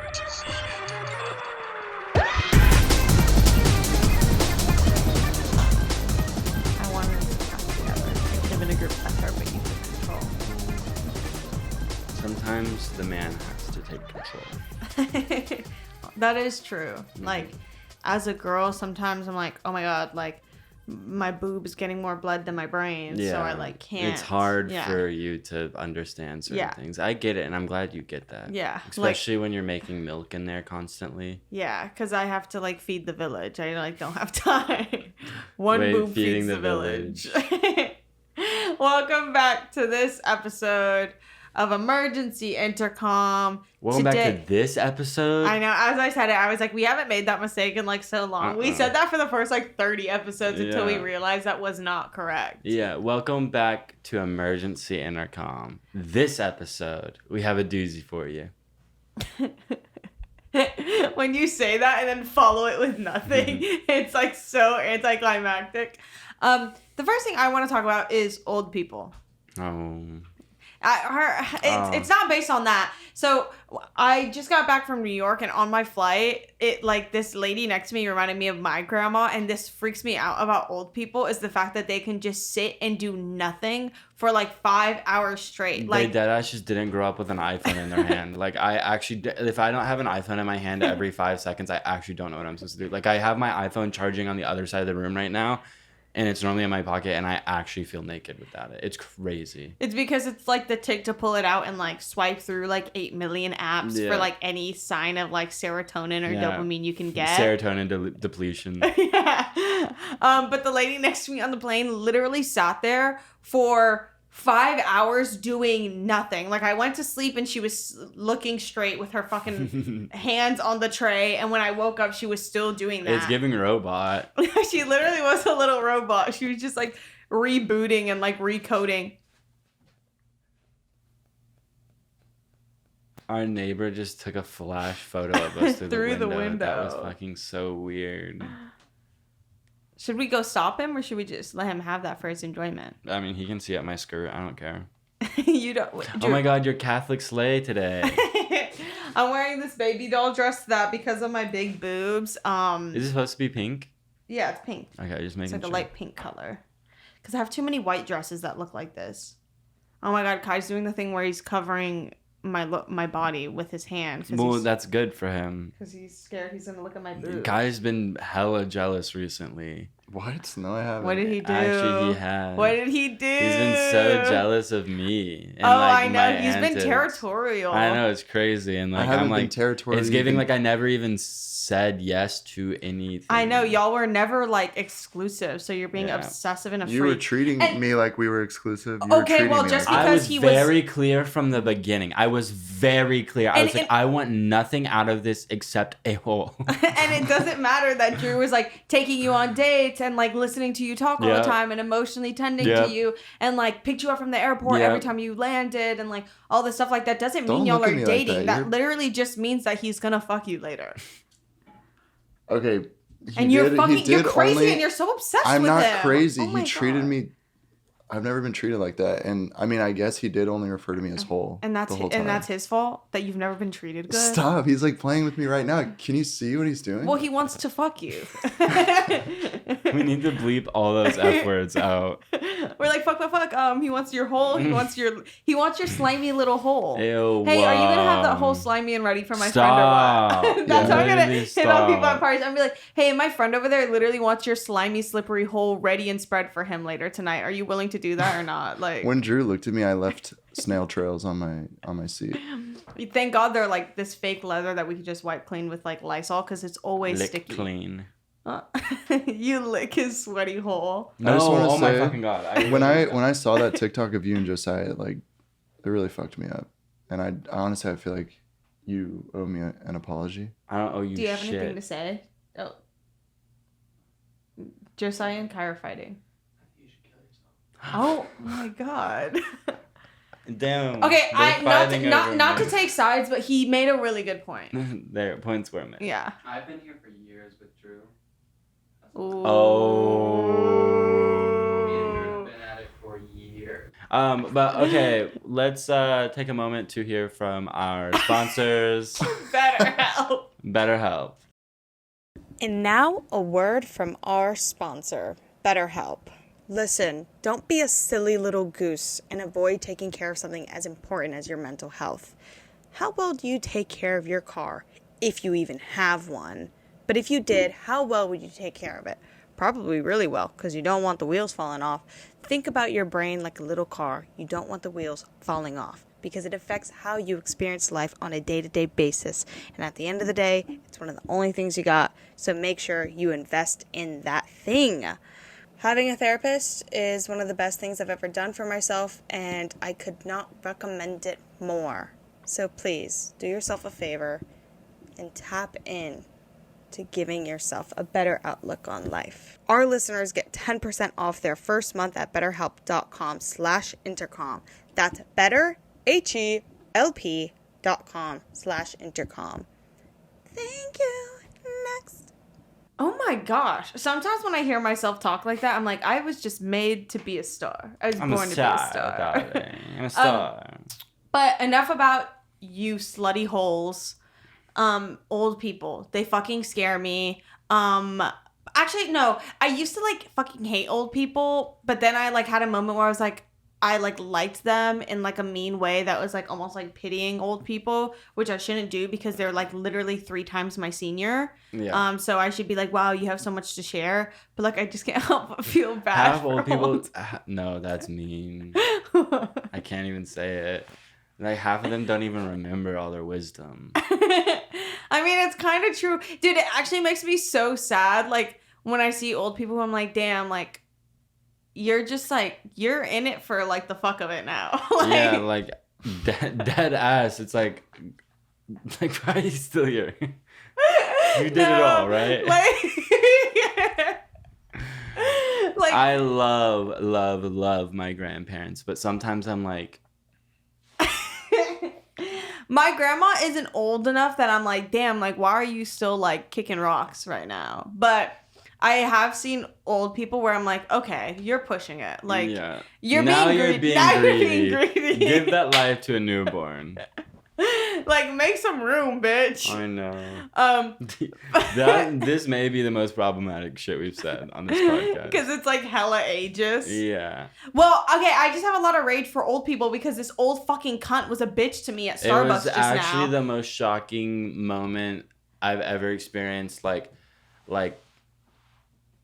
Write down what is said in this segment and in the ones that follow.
I wanted us to come together. It could have been a group effort, but you took control. Sometimes the man has to take control. That is true. Like, as a girl, sometimes I'm like, oh my god, like, my boob is getting more blood than my brain, so I, like, can't. It's hard for you to understand certain things. I get it, and I'm glad you get that. Yeah. Especially when you're making milk in there constantly. Yeah, because I have to, like, feed the village. I, like, don't have time. One boob feeds the village. Welcome back to this episode of Emergency Intercom. Welcome back to this episode. I know. As I said it, I was like, we haven't made that mistake in like so long. We said that for the first like 30 episodes until we realized that was not correct. Yeah. Welcome back to Emergency Intercom. This episode, we have a doozy for you. When you say that and then follow it with nothing, it's like so anticlimactic. The first thing I want to talk about is old people. Oh. It's not based on that. So I just got back from New York, and on my flight, this lady next to me reminded me of my grandma, and this freaks me out about old people is the fact that they can just sit and do nothing for like 5 hours straight. Like, they deadass just didn't grow up with an iPhone in their hand. Like, I actually, if I don't have an iPhone in my hand every 5 seconds, I actually don't know what I'm supposed to do. Like, I have my iPhone charging on the other side of the room right now, and it's normally in my pocket, and I actually feel naked without it. It's crazy. It's because it's like the tick to pull it out and like swipe through like 8 million apps for like any sign of like serotonin or dopamine you can get. Serotonin depletion. Yeah. But the lady next to me on the plane literally sat there for 5 hours doing nothing. Like, I went to sleep and she was looking straight with her fucking hands on the tray, and when I woke up she was still doing that. It's giving robot. She literally was a little robot. She was just like rebooting and like recoding. Our neighbor just took a flash photo of us through the window. That was fucking so weird. Should we go stop him, or should we just let him have that for his enjoyment? I mean, he can see up my skirt. I don't care. You don't. Oh my god, you're Catholic slay today. I'm wearing this baby doll dress that because of my big boobs. Is it supposed to be pink? Yeah, it's pink. Okay, just making It's like sure. a light pink color. Because I have too many white dresses that look like this. Oh my god, Kai's doing the thing where he's covering my body with his hand. Well, that's good for him. Because he's scared he's gonna look at my boobs. Guy's been hella jealous recently. What? No, I haven't. What did he do? Actually, he has. What did he do? He's been so jealous of me. And I know. He's been territorial. I know, it's crazy. And like, I haven't I'm like, been territorial. it's giving like I never even said yes to anything. I know. Y'all were never like exclusive, so you're being obsessive and a freak. You were treating me like we were exclusive. Okay, well, just like because he was very clear from the beginning. I was very clear. I was like, I want nothing out of this except a hole. And it doesn't matter that Drew was like taking you on dates and like listening to you talk all the time and emotionally tending to you and like picked you up from the airport every time you landed and like all this stuff like that doesn't mean y'all are dating. That literally just means that he's gonna fuck you later. Okay. You're crazy and you're so obsessed with him. I'm not crazy. Oh he treated me. I've never been treated like that. And I mean, I guess he did only refer to me as whole. And that's his fault that you've never been treated good. Stop. He's like playing with me right now. Can you see what he's doing? Well, he wants to fuck you. We need to bleep all those F words out. We're like, fuck. He wants your hole. He wants your slimy little hole. Ew, hey, are you gonna have that hole slimy and ready for my friend or what? That's how I'm gonna hit on people at parties. I'm gonna be like, hey, my friend over there literally wants your slimy, slippery hole ready and spread for him later tonight. Are you willing to do that or not? Like, when Drew looked at me, I left snail trails on my seat. Thank God they're like this fake leather that we could just wipe clean with like Lysol because it's always sticky. Clean. You lick his sweaty hole. No, oh my fucking God. When I saw that TikTok of you and Josiah, like, it really fucked me up. And I honestly, I feel like you owe me an apology. I don't owe you shit. Do you have anything to say? Oh. Josiah and Kai are fighting. You should kill yourself. Oh my God. Damn. Okay, not to take sides, but he made a really good point. Their points were made. Yeah. I've been here for years with Drew. Oh. Me and Drew have been at it for years. But okay, let's take a moment to hear from our sponsors. BetterHelp. BetterHelp. And now a word from our sponsor, BetterHelp. Listen, don't be a silly little goose and avoid taking care of something as important as your mental health. How well do you take care of your car, if you even have one? But if you did, how well would you take care of it? Probably really well, because you don't want the wheels falling off. Think about your brain like a little car. You don't want the wheels falling off, because it affects how you experience life on a day-to-day basis. And at the end of the day, it's one of the only things you got. So make sure you invest in that thing. Having a therapist is one of the best things I've ever done for myself, and I could not recommend it more. So please, do yourself a favor and tap in to giving yourself a better outlook on life. Our listeners get 10% off their first month at betterhelp.com/intercom. That's betterhelp.com/intercom. Thank you. Next. Oh my gosh. Sometimes when I hear myself talk like that, I'm like, I was just made to be a star. I was born to be a star. Darling. I'm a star. But enough about you slutty holes. Old people. They fucking scare me. Actually, no. I used to like fucking hate old people, but then I like had a moment where I was like, I like liked them in like a mean way that was like almost like pitying old people, which I shouldn't do because they're like literally 3 times my senior. Yeah. So I should be like, wow, you have so much to share. But like, I just can't help but feel bad. Have old people? No, that's mean. I can't even say it. Like half of them don't even remember all their wisdom. I mean, it's kind of true. Dude, it actually makes me so sad. Like when I see old people, I'm like, damn, like, you're just like, you're in it for like the fuck of it now. Like, yeah, like dead ass. It's like why are you still here? You did it all, right? Like I love my grandparents, but sometimes I'm like, my grandma isn't old enough that I'm like, damn, like, why are you still like kicking rocks right now? But I have seen old people where I'm like, okay, you're pushing it. Like, yeah. you're now being you're greedy. being Now greedy. you're being greedy. Give that life to a newborn. Like, make some room, bitch. I know. This may be the most problematic shit we've said on this podcast. Because it's like hella ageist. Yeah. Well, okay, I just have a lot of rage for old people because this old fucking cunt was a bitch to me at Starbucks It was just actually now. the most shocking moment I've ever experienced. Like,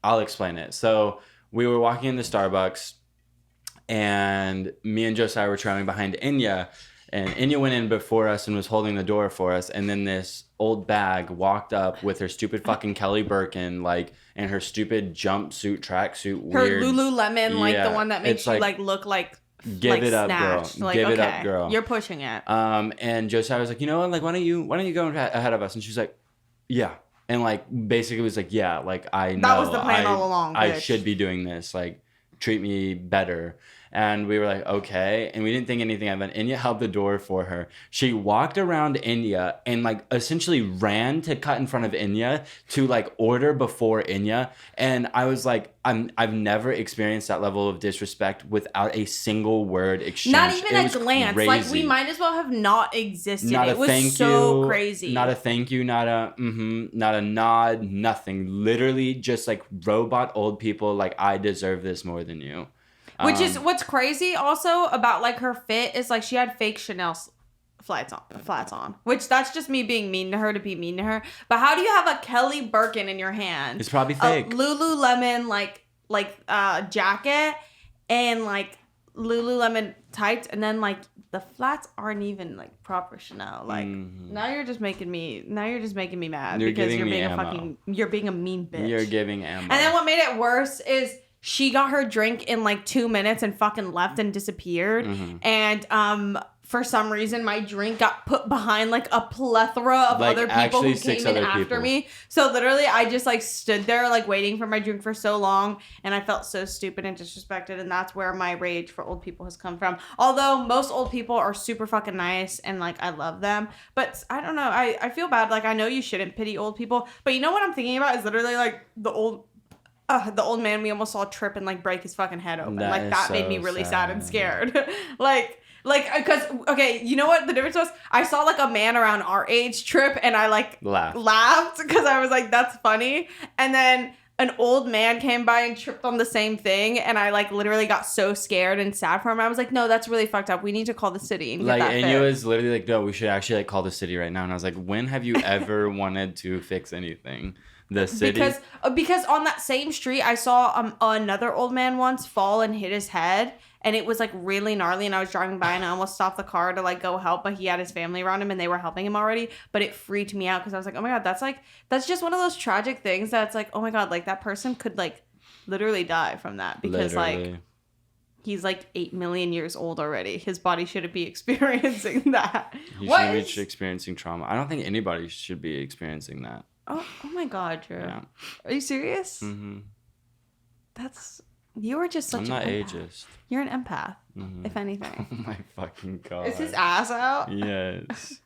I'll explain it. So we were walking into Starbucks, and me and Josiah were trailing behind Enya. And Enya went in before us and was holding the door for us. And then this old bag walked up with her stupid fucking Kelly Birkin, like, and her stupid jumpsuit, tracksuit, Her weird. Lululemon, like Yeah, the one that makes it's you like, like look like give like it up, snatched. girl. Like, Give it okay, up, girl. You're pushing it. And Josiah was like, you know what? Like, why don't you go ahead of us? And she's like, yeah. And like, basically was like, yeah, like I know. That was the plan all along, I bitch. should be doing this. Like, treat me better. And we were like, okay. And we didn't think anything of it. Enya held the door for her. She walked around Enya and like essentially ran to cut in front of Enya to like order before Enya. And I was like, I've never experienced that level of disrespect without a single word exchange. Not even a glance. Crazy. Like, we might as well have not existed. Not it a was thank so you, crazy. Not a thank you, not a not a nod, nothing. Literally just like robot old people like, I deserve this more than you. Which is what's crazy also about like her fit is like she had fake Chanel flats on, which that's just me being mean to her to be mean to her. But how do you have a Kelly Birkin in your hand? It's probably fake. A Lululemon jacket and like Lululemon tights, and then like the flats aren't even like proper Chanel. Like now you're just making me mad because you're being a mean bitch. You're giving ammo. And then what made it worse is she got her drink in like 2 minutes and fucking left and disappeared. Mm-hmm. And for some reason, my drink got put behind like a plethora of like, other people who six came in other after people. me. So literally, I just like stood there like waiting for my drink for so long, and I felt so stupid and disrespected. And that's where my rage for old people has come from. Although most old people are super fucking nice and like I love them, but I don't know. I feel bad. Like I know you shouldn't pity old people, but you know what I'm thinking about is literally like the old the old man we almost saw trip and like break his fucking head open. That Made me so really sad and sad. scared. Because okay, you know what the difference was? I saw like a man around our age trip, and I like laughed because I was like, that's funny. And then an old man came by and tripped on the same thing, and I like literally got so scared and sad for him. I was like, no, that's really fucked up. We need to call the city and get that Enya fixed. was literally like, no, we should actually like call the city right now. And I was like, when have you ever wanted to fix anything? The city? Because on that same street, I saw another old man once fall and hit his head, and it was like really gnarly. And I was driving by, and I almost stopped the car to like go help, but he had his family around him, and they were helping him already. But it freaked me out because I was like, oh my god, that's just one of those tragic things that's like, oh my god, like that person could like literally die from that because like he's like 8 million years old already. His body shouldn't be experiencing that. He shouldn't be experiencing trauma. I don't think anybody should be experiencing that. Oh my god, Drew. Yeah. Are you serious? Mm-hmm. You are just such I'm not an empath. ageist. You're an empath, Mm-hmm. if anything. Oh my fucking god. Is his ass out? Yes.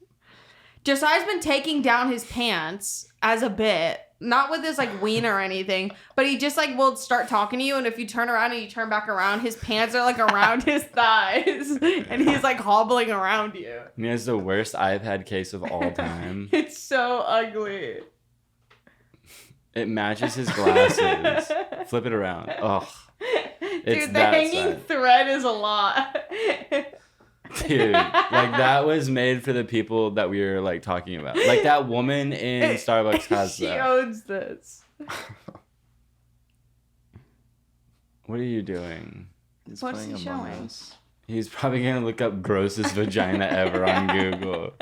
Josiah's been taking down his pants as a bit. Not with his like wiener or anything, but he just like will start talking to you, and if you turn around and you turn back around, his pants are like around his thighs, and he's like hobbling around you. He has the worst iPad case of all time. It's so ugly. It matches his glasses. Flip it around. Ugh. It's Dude, the that hanging sad. thread is a lot. Dude, like that was made for the people that we were like talking about. Like that woman in Starbucks has she that. owns this. What are you doing? He's What's playing he Among showing? Us. He's probably gonna look up grossest vagina ever on Google.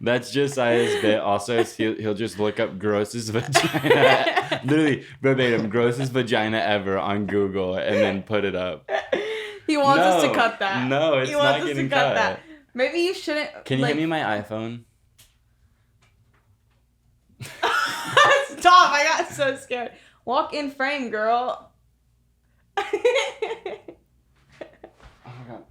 That's Josiah's bit. Also, he'll just look up grossest vagina, literally verbatim, grossest vagina ever on Google, and then put it up. He wants us to cut that. No, it's he not wants us getting to cut cut. that. Maybe you shouldn't. Can you like, hand me my iPhone? Stop! I got so scared. Walk in frame, girl. Oh my god.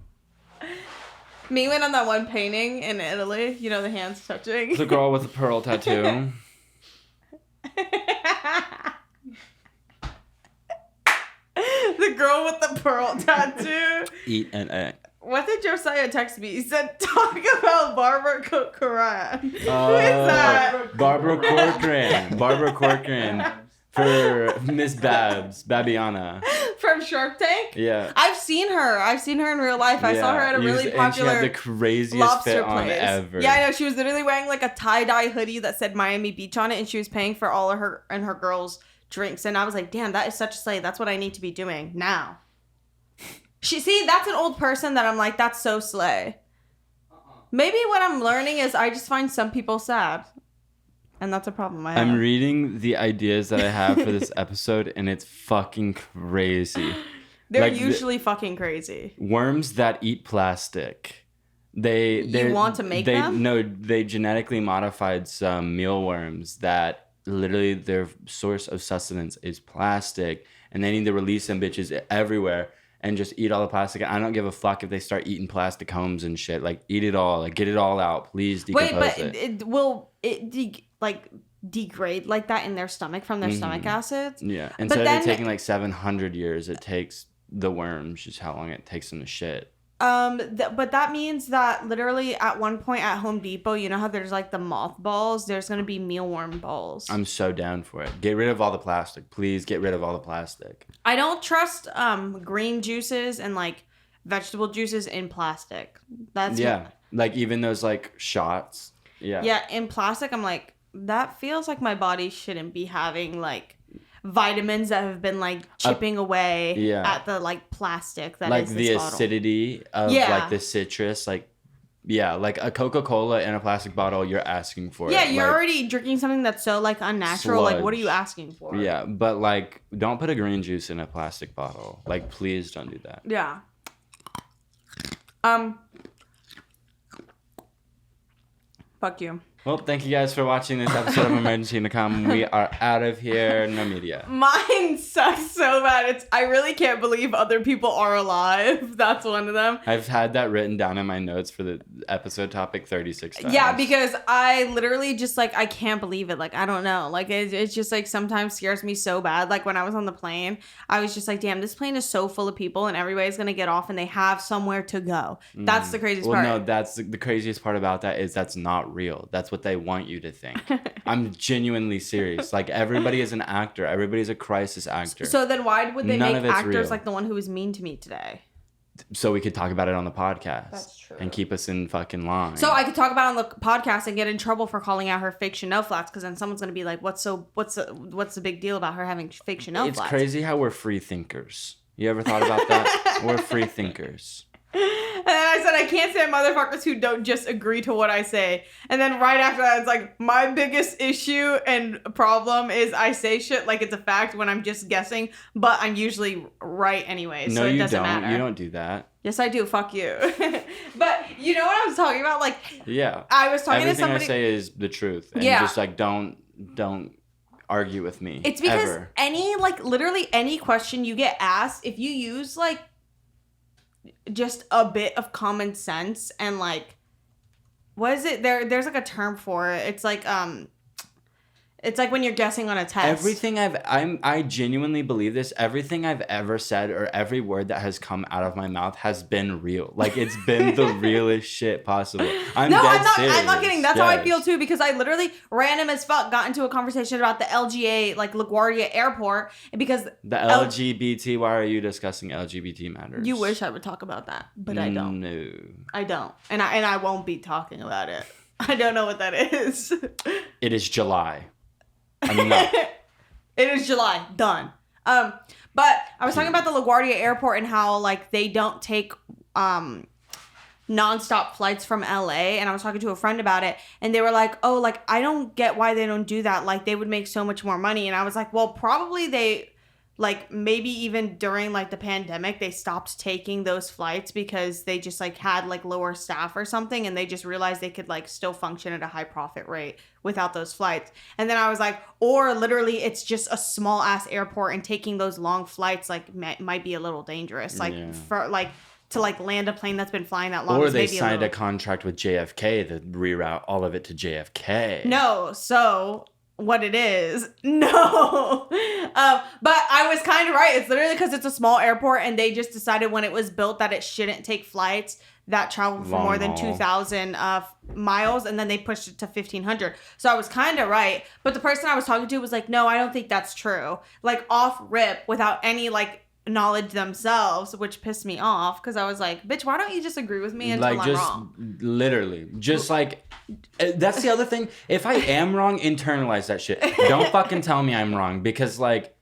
Me went on that one painting in Italy. You know, the hands touching. The girl with the pearl tattoo. The girl with the pearl tattoo. Eat an egg. What did Josiah text me? He said, talk about Barbara Corcoran. Who is that? Barbara Corcoran. Barbara Corcoran for Miss Babiana. From Shark Tank? Yeah. I've seen her. I've seen her in real life. I saw her at a really And popular she had the craziest lobster fit on place. ever. Yeah, I know. She was literally wearing like a tie-dye hoodie that said Miami Beach on it, and she was paying for all of her and her girls' drinks. And I was like, damn, that is such a slay. That's what I need to be doing now. That's an old person that I'm like, that's so slay. Maybe what I'm learning is I just find some people sad. And that's a problem I have. I'm reading the ideas that I have for this episode, and it's fucking crazy. They're like usually fucking crazy. Worms that eat plastic. You want to make them? No, they genetically modified some mealworms that literally their source of sustenance is plastic, and they need to release them bitches everywhere and just eat all the plastic. I don't give a fuck if they start eating plastic homes and shit. Like, eat it all. Like, get it all out. Please decompose it. Will it degrade like that in their stomach from their stomach acids? Yeah. Instead of it taking like 700 years, it takes the worms just how long it takes them to shit. But that means that literally at one point at Home Depot, you know how there's like the mothballs? There's going to be mealworm balls. I'm so down for it. Get rid of all the plastic. Please get rid of all the plastic. I don't trust green juices and like vegetable juices in plastic. Like even those like shots. Yeah, in plastic, I'm like, that feels like my body shouldn't be having like vitamins that have been like chipping away at the like plastic that like is the this bottle. acidity of like the citrus, like like a Coca-Cola in a plastic bottle, you're asking for it. Yeah, you're like, already drinking something that's so like unnatural. sludge. Like, what are you asking for? Yeah, but like, don't put a green juice in a plastic bottle. Like, please don't do that. Yeah. Fuck you. Well, thank you guys for watching this episode of Emergency Intercom. We are out of here. No media. Mine sucks so bad. I really can't believe other people are alive. That's one of them. I've had that written down in my notes for the episode topic 36 times. Yeah, because I literally just like, I can't believe it. Like, I don't know. Like, it's just like sometimes scares me so bad. Like when I was on the plane, I was just like, damn, this plane is so full of people and everybody's going to get off and they have somewhere to go. That's the craziest part. Well, no, that's the craziest part about that is that's not real. That's what they want you to think. I'm genuinely serious. Like, everybody is an actor. Everybody's a crisis actor. So then why would they None make of it's actors real. like the one who was mean to me today? So we could talk about it on the podcast. That's true. And keep us in fucking line. So I could talk about it on the podcast and get in trouble for calling out her fake Chanel flats, because then someone's gonna be like, what's the big deal about her having fake Chanel flats? It's crazy how we're free thinkers. You ever thought about that? We're free thinkers. And then I said, I can't stand motherfuckers who don't just agree to what I say. And then right after that, it's like, my biggest issue and problem is I say shit like it's a fact when I'm just guessing, but I'm usually right anyway, so it doesn't matter. You don't do that. Yes, I do. Fuck you. But you know what I was talking about? Like, Yeah. I was talking Everything to somebody. I say is the truth. And Yeah. just like, don't argue with me. It's because ever. literally any question you get asked, if you use like just a bit of common sense and like, what is it? There's like a term for it. It's like when you're guessing on a test. Everything I genuinely believe this. Everything I've ever said or every word that has come out of my mouth has been real. Like, it's been the realest shit possible. I'm not kidding. That's how I feel too, because I literally random as fuck got into a conversation about the LGA, like LaGuardia Airport, because the LGBT. Why are you discussing LGBT matters? you wish I would talk about that, but I don't. No. I don't. And I won't be talking about it. I don't know what that is. It is July. Enough. It is July. Done. But I was talking about the LaGuardia Airport and how like they don't take nonstop flights from LA, and I was talking to a friend about it, and they were like, "Oh, like I don't get why they don't do that. Like they would make so much more money." And I was like, "Well, probably they like maybe even during like the pandemic they stopped taking those flights because they just like had like lower staff or something, and they just realized they could like still function at a high profit rate without those flights." And then I was like, or literally it's just a small ass airport and taking those long flights like might be a little dangerous, like for like to like land a plane that's been flying that long. Or they signed a contract with JFK to reroute all of it to JFK. No, so what it is. No. But I was kind of right. It's literally because it's a small airport and they just decided when it was built that it shouldn't take flights that travel for more than 2,000 miles, and then they pushed it to 1,500. So I was kind of right. But the person I was talking to was like, no, I don't think that's true. Like off rip without any like knowledge themselves, which pissed me off because I was like, bitch, why don't you just agree with me until I'm wrong? Literally. Just like, that's the other thing. If I am wrong, internalize that shit. Don't fucking tell me I'm wrong, because like,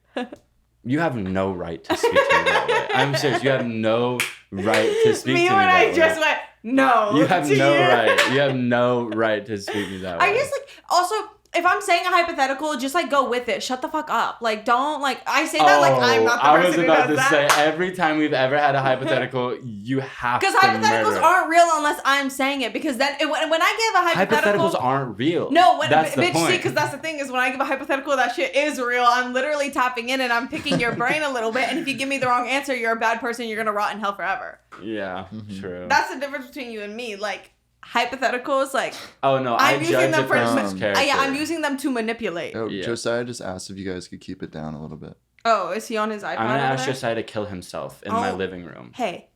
you have no right to speak to me that way. I'm serious. You have no right to speak to me that way. Me when I just went, no. You have no right. You have no right to speak to me that way. I just like, also, if I'm saying a hypothetical, just like go with it. Shut the fuck up. Like don't like I say that like I'm not the person who does that. I was about to say every time we've ever had a hypothetical, you have to murder. Because hypotheticals aren't real unless I'm saying it. Because then when I give a hypothetical, hypotheticals aren't real. No, that's the point. Because that's the thing is when I give a hypothetical, that shit is real. I'm literally tapping in and I'm picking your brain a little bit. And if you give me the wrong answer, you're a bad person. You're gonna rot in hell forever. Yeah, true. That's the difference between you and me. Like. Hypotheticals, like oh no, I'm using them for character. Yeah, I'm using them to manipulate. Oh, yeah. Josiah just asked if you guys could keep it down a little bit. Oh, is he on his iPad? I'm gonna ask Josiah to kill himself in my living room. Hey,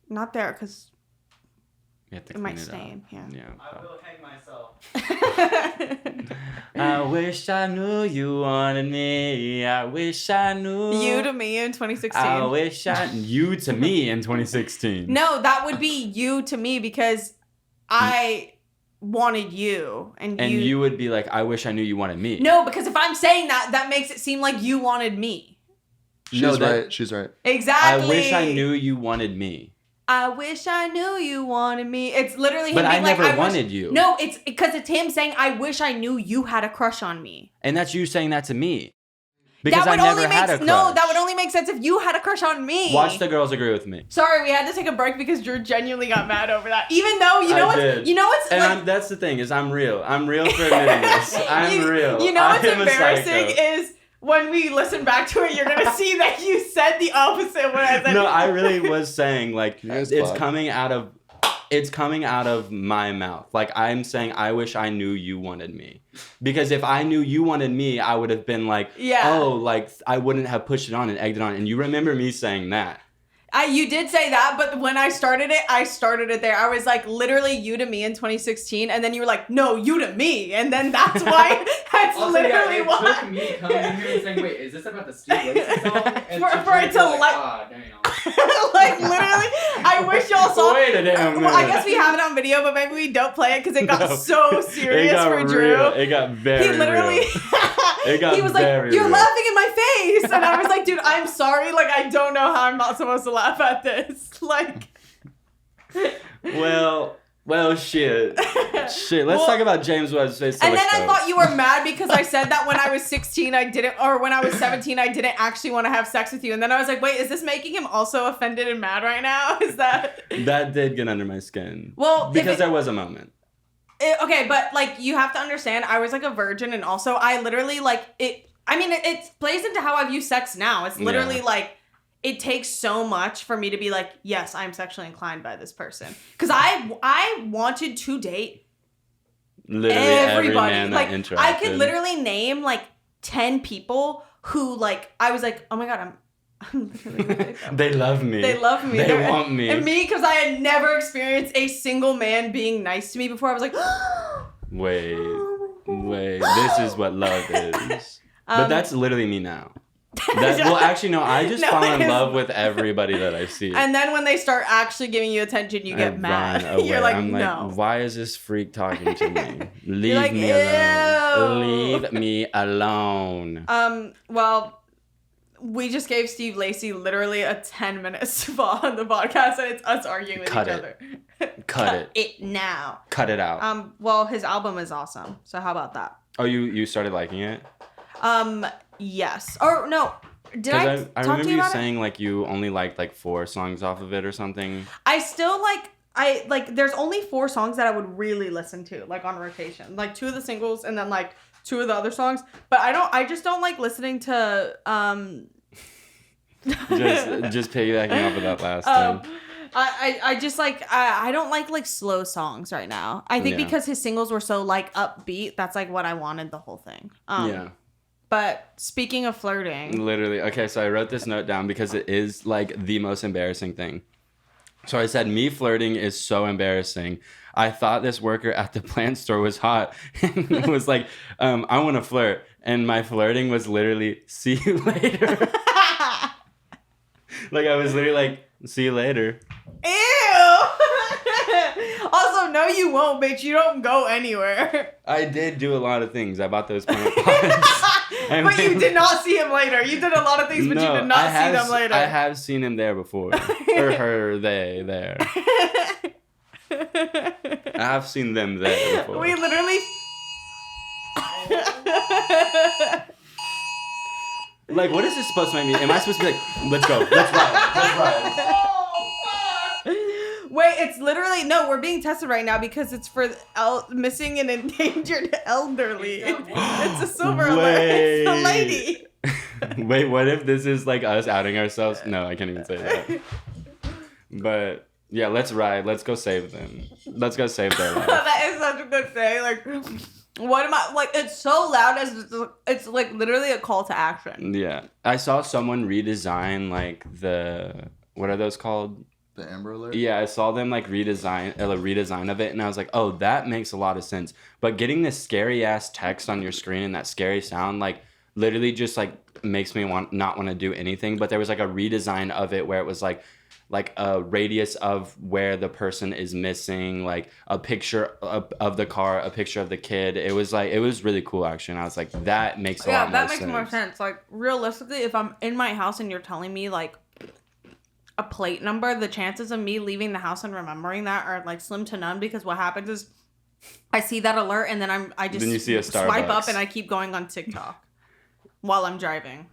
not there, because it might stain. Yeah. I will hang myself. I wish I knew you wanted me. I wish I knew you to me in 2016. I wish you to me in 2016. No, that would be you to me because I wanted you, and you would be like, I wish I knew you wanted me. No, because if I'm saying that makes it seem like you wanted me. She's right. She's right. Exactly. I wish I knew you wanted me. I wish I knew you wanted me. It's literally him but being I never wanted you. No, it's because it's him saying, I wish I knew you had a crush on me. And that's you saying that to me. Because I never had a crush. No, that would only make sense if you had a crush on me. Watch the girls agree with me. Sorry, we had to take a break because Drew genuinely got mad over that. Even though, you know what's and that's the thing is I'm real. I'm real for admitting this. I'm real. You know what's embarrassing is when we listen back to it, you're gonna see that you said the opposite of what I said. No, I really was saying like Yes, it's Bob. coming out of my mouth. Like I'm saying, I wish I knew you wanted me, because if I knew you wanted me, I would have been like, oh, like I wouldn't have pushed it on and egged it on. And you remember me saying that. You did say that, but when I started it there. I was like, literally you to me in 2016, and then you were like, no, you to me, and then that's why. That's Also, literally it why. took me coming in here and saying, wait, is this about the Steve Lacy song? And For it to like, ah, damn. like literally, I wish y'all saw. Wait a damn minute. Well, I guess we have it on video, but maybe we don't play it because it got so serious it got for Drew. real. It got very He literally, real. he was like, very "You're real. laughing in my face," and I was like, "Dude, I'm sorry. Like, I don't know how I'm not supposed to laugh at this." Like, well, shit. Let's talk about James Webb's face. And then I thought you were mad because I said that when I was 16, I didn't, or when I was 17, I didn't actually want to have sex with you. And then I was like, wait, is this making him also offended and mad right now? Is that? That did get under my skin. Well, because there was a moment. Okay, but like you have to understand, I was like a virgin, and also I literally like it. I mean, it plays into how I view sex now. It's literally like. It takes so much for me to be like, yes, I'm sexually inclined by this person. Because I wanted to date literally everybody. Every man like, that interacted. I could literally name like 10 people who like, I was like, oh my God, I'm literally gonna date them. They love me. They love me. They want me. And me, because I had never experienced a single man being nice to me before. I was like, wait, this is what love is. But that's literally me now. Well, actually, no. I just fall in love with everybody that I see. And then when they start actually giving you attention, you get mad. You're like, I'm no. like, why is this freak talking to me? Leave like, me alone. Leave me alone. Well, we just gave Steve Lacy literally a 10-minute spot on the podcast, and it's us arguing with each other. Cut it now. Cut it out. Well, his album is awesome. So how about that? Oh, you started liking it? Yes. Or no. Did I talk remember to you you about saying like you only liked like 4 songs off of it or something. I still like there's only 4 songs that I would really listen to like on rotation. Like 2 of the singles and then like 2 of the other songs. But I just don't like listening to just piggybacking off of that last thing. I just like I don't like slow songs right now. I think because his singles were so like upbeat, that's like what I wanted the whole thing. Yeah. But speaking of flirting, literally, okay, so I wrote this note down because it is like the most embarrassing thing. So I said, me flirting is so embarrassing. I thought this worker at the plant store was hot and was like, I want to flirt. And my flirting was literally, see you later. Like I was literally like, see you later. Ew. Also, no, you won't, bitch. You don't go anywhere. I did do a lot of things. I bought those plant pots. But you did not see him later. You did a lot of things, but you did not see them later. I have seen him there before. Or her, they, there. I have seen them there before. We literally... Like, what is this supposed to make me? Am I supposed to be like, let's go, let's ride. Wait, it's literally... No, we're being tested right now because it's for missing and endangered elderly. It's a silver alert. It's the lady. Wait, what if this is like us outing ourselves? No, I can't even say that. But... yeah, let's ride. Let's go save them. Let's go save their life. That is such a good thing. Like, what am I... Like, it's so loud as it's like literally a call to action. Yeah. I saw someone redesign, like, the... what are those called? The Amber Alert? Yeah, I saw them, like, redesign of it, and I was like, oh, that makes a lot of sense. But getting this scary-ass text on your screen and that scary sound, like, literally just, like, makes me not want to do anything. But there was, like, a redesign of it where it was, like a radius of where the person is missing, like a picture of the car, a picture of the kid. It was really cool actually. And I was like, that makes a lot more sense. Yeah, that makes more sense. Like realistically, if I'm in my house and you're telling me like a plate number, the chances of me leaving the house and remembering that are like slim to none, because what happens is I see that alert and then I just then you see a swipe Starbucks. up and I keep going on TikTok. while I'm driving.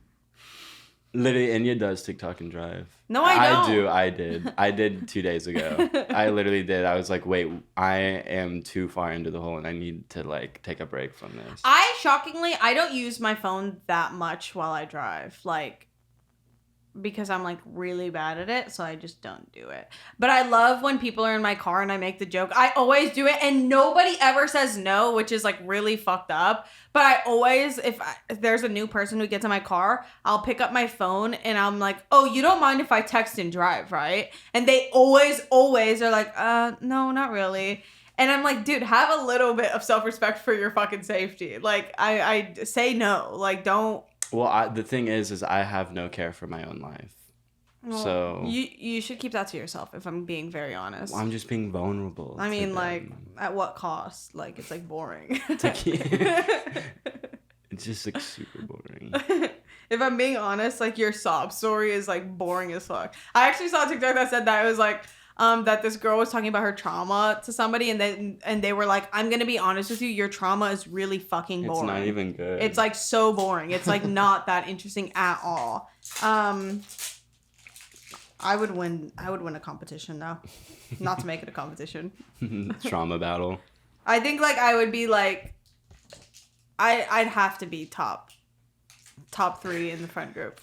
Literally, Enya does TikTok and drive. No, I don't. I do. I did. I did 2 days ago. I literally did. I was like, wait, I am too far into the hole and I need to like take a break from this. I don't use my phone that much while I drive. Like, because I'm like really bad at it, so I just don't do it. But I love when people are in my car and I make the joke. I always do it and nobody ever says no, which is like really fucked up. But I always, if there's a new person who gets in my car, I'll pick up my phone and I'm like, oh, you don't mind if I text and drive, right? And they always are like, no, not really. And I'm like, dude, have a little bit of self-respect for your fucking safety. Like, I say no. Like, don't. Well, the thing is I have no care for my own life. Well, so you should keep that to yourself, if I'm being very honest. I'm just being vulnerable. I mean, like, at what cost? Like, it's like boring. It's just like super boring. If I'm being honest, like, your sob story is like boring as fuck. I actually saw a TikTok that said that. It was like that this girl was talking about her trauma to somebody, and they were like, I'm gonna be honest with you, your trauma is really fucking boring. It's not even good. It's like so boring. It's like not that interesting at all. I would win a competition though. Not to make it a competition. Trauma battle. I think like I would be like I'd have to be top 3 in the friend group.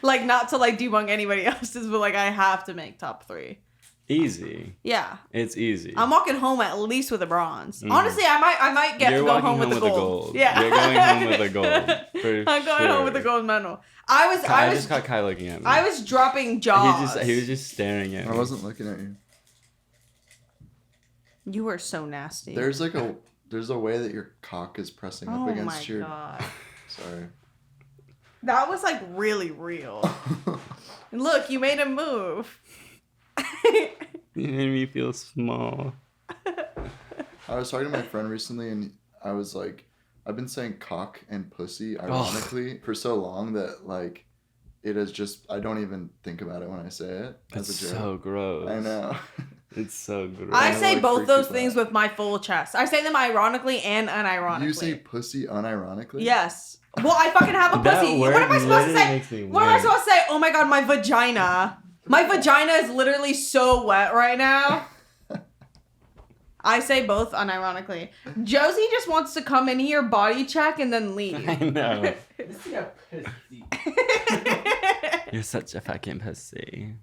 Like, not to like debunk anybody else's, but like I have to make top 3. Easy. Yeah. It's easy. I'm walking home at least with a bronze. Honestly, I might get to go home with the gold. Yeah. You're going home with a gold. I'm going home with a gold medal. I just caught Kai looking at me. I was dropping jaws. He was just staring at me. I wasn't looking at you. You were so nasty. There's a way that your cock is pressing up against your. Oh my god. Sorry. That was like really real. Look, you made a move. You made me feel small. I was talking to my friend recently and I was like, I've been saying cock and pussy ironically for so long that like it is just, I don't even think about it when I say it. It's so gross. I know. It's so gross. I say both those things with my full chest. I say them ironically and unironically. You say pussy unironically? Yes. Well, I fucking have a pussy. What am I supposed to say? What am I supposed to say? Oh my god, my vagina. My vagina is literally so wet right now. I say both unironically. Josie just wants to come in here, body check, and then leave. I know. This is a pussy. You're such a fucking pussy.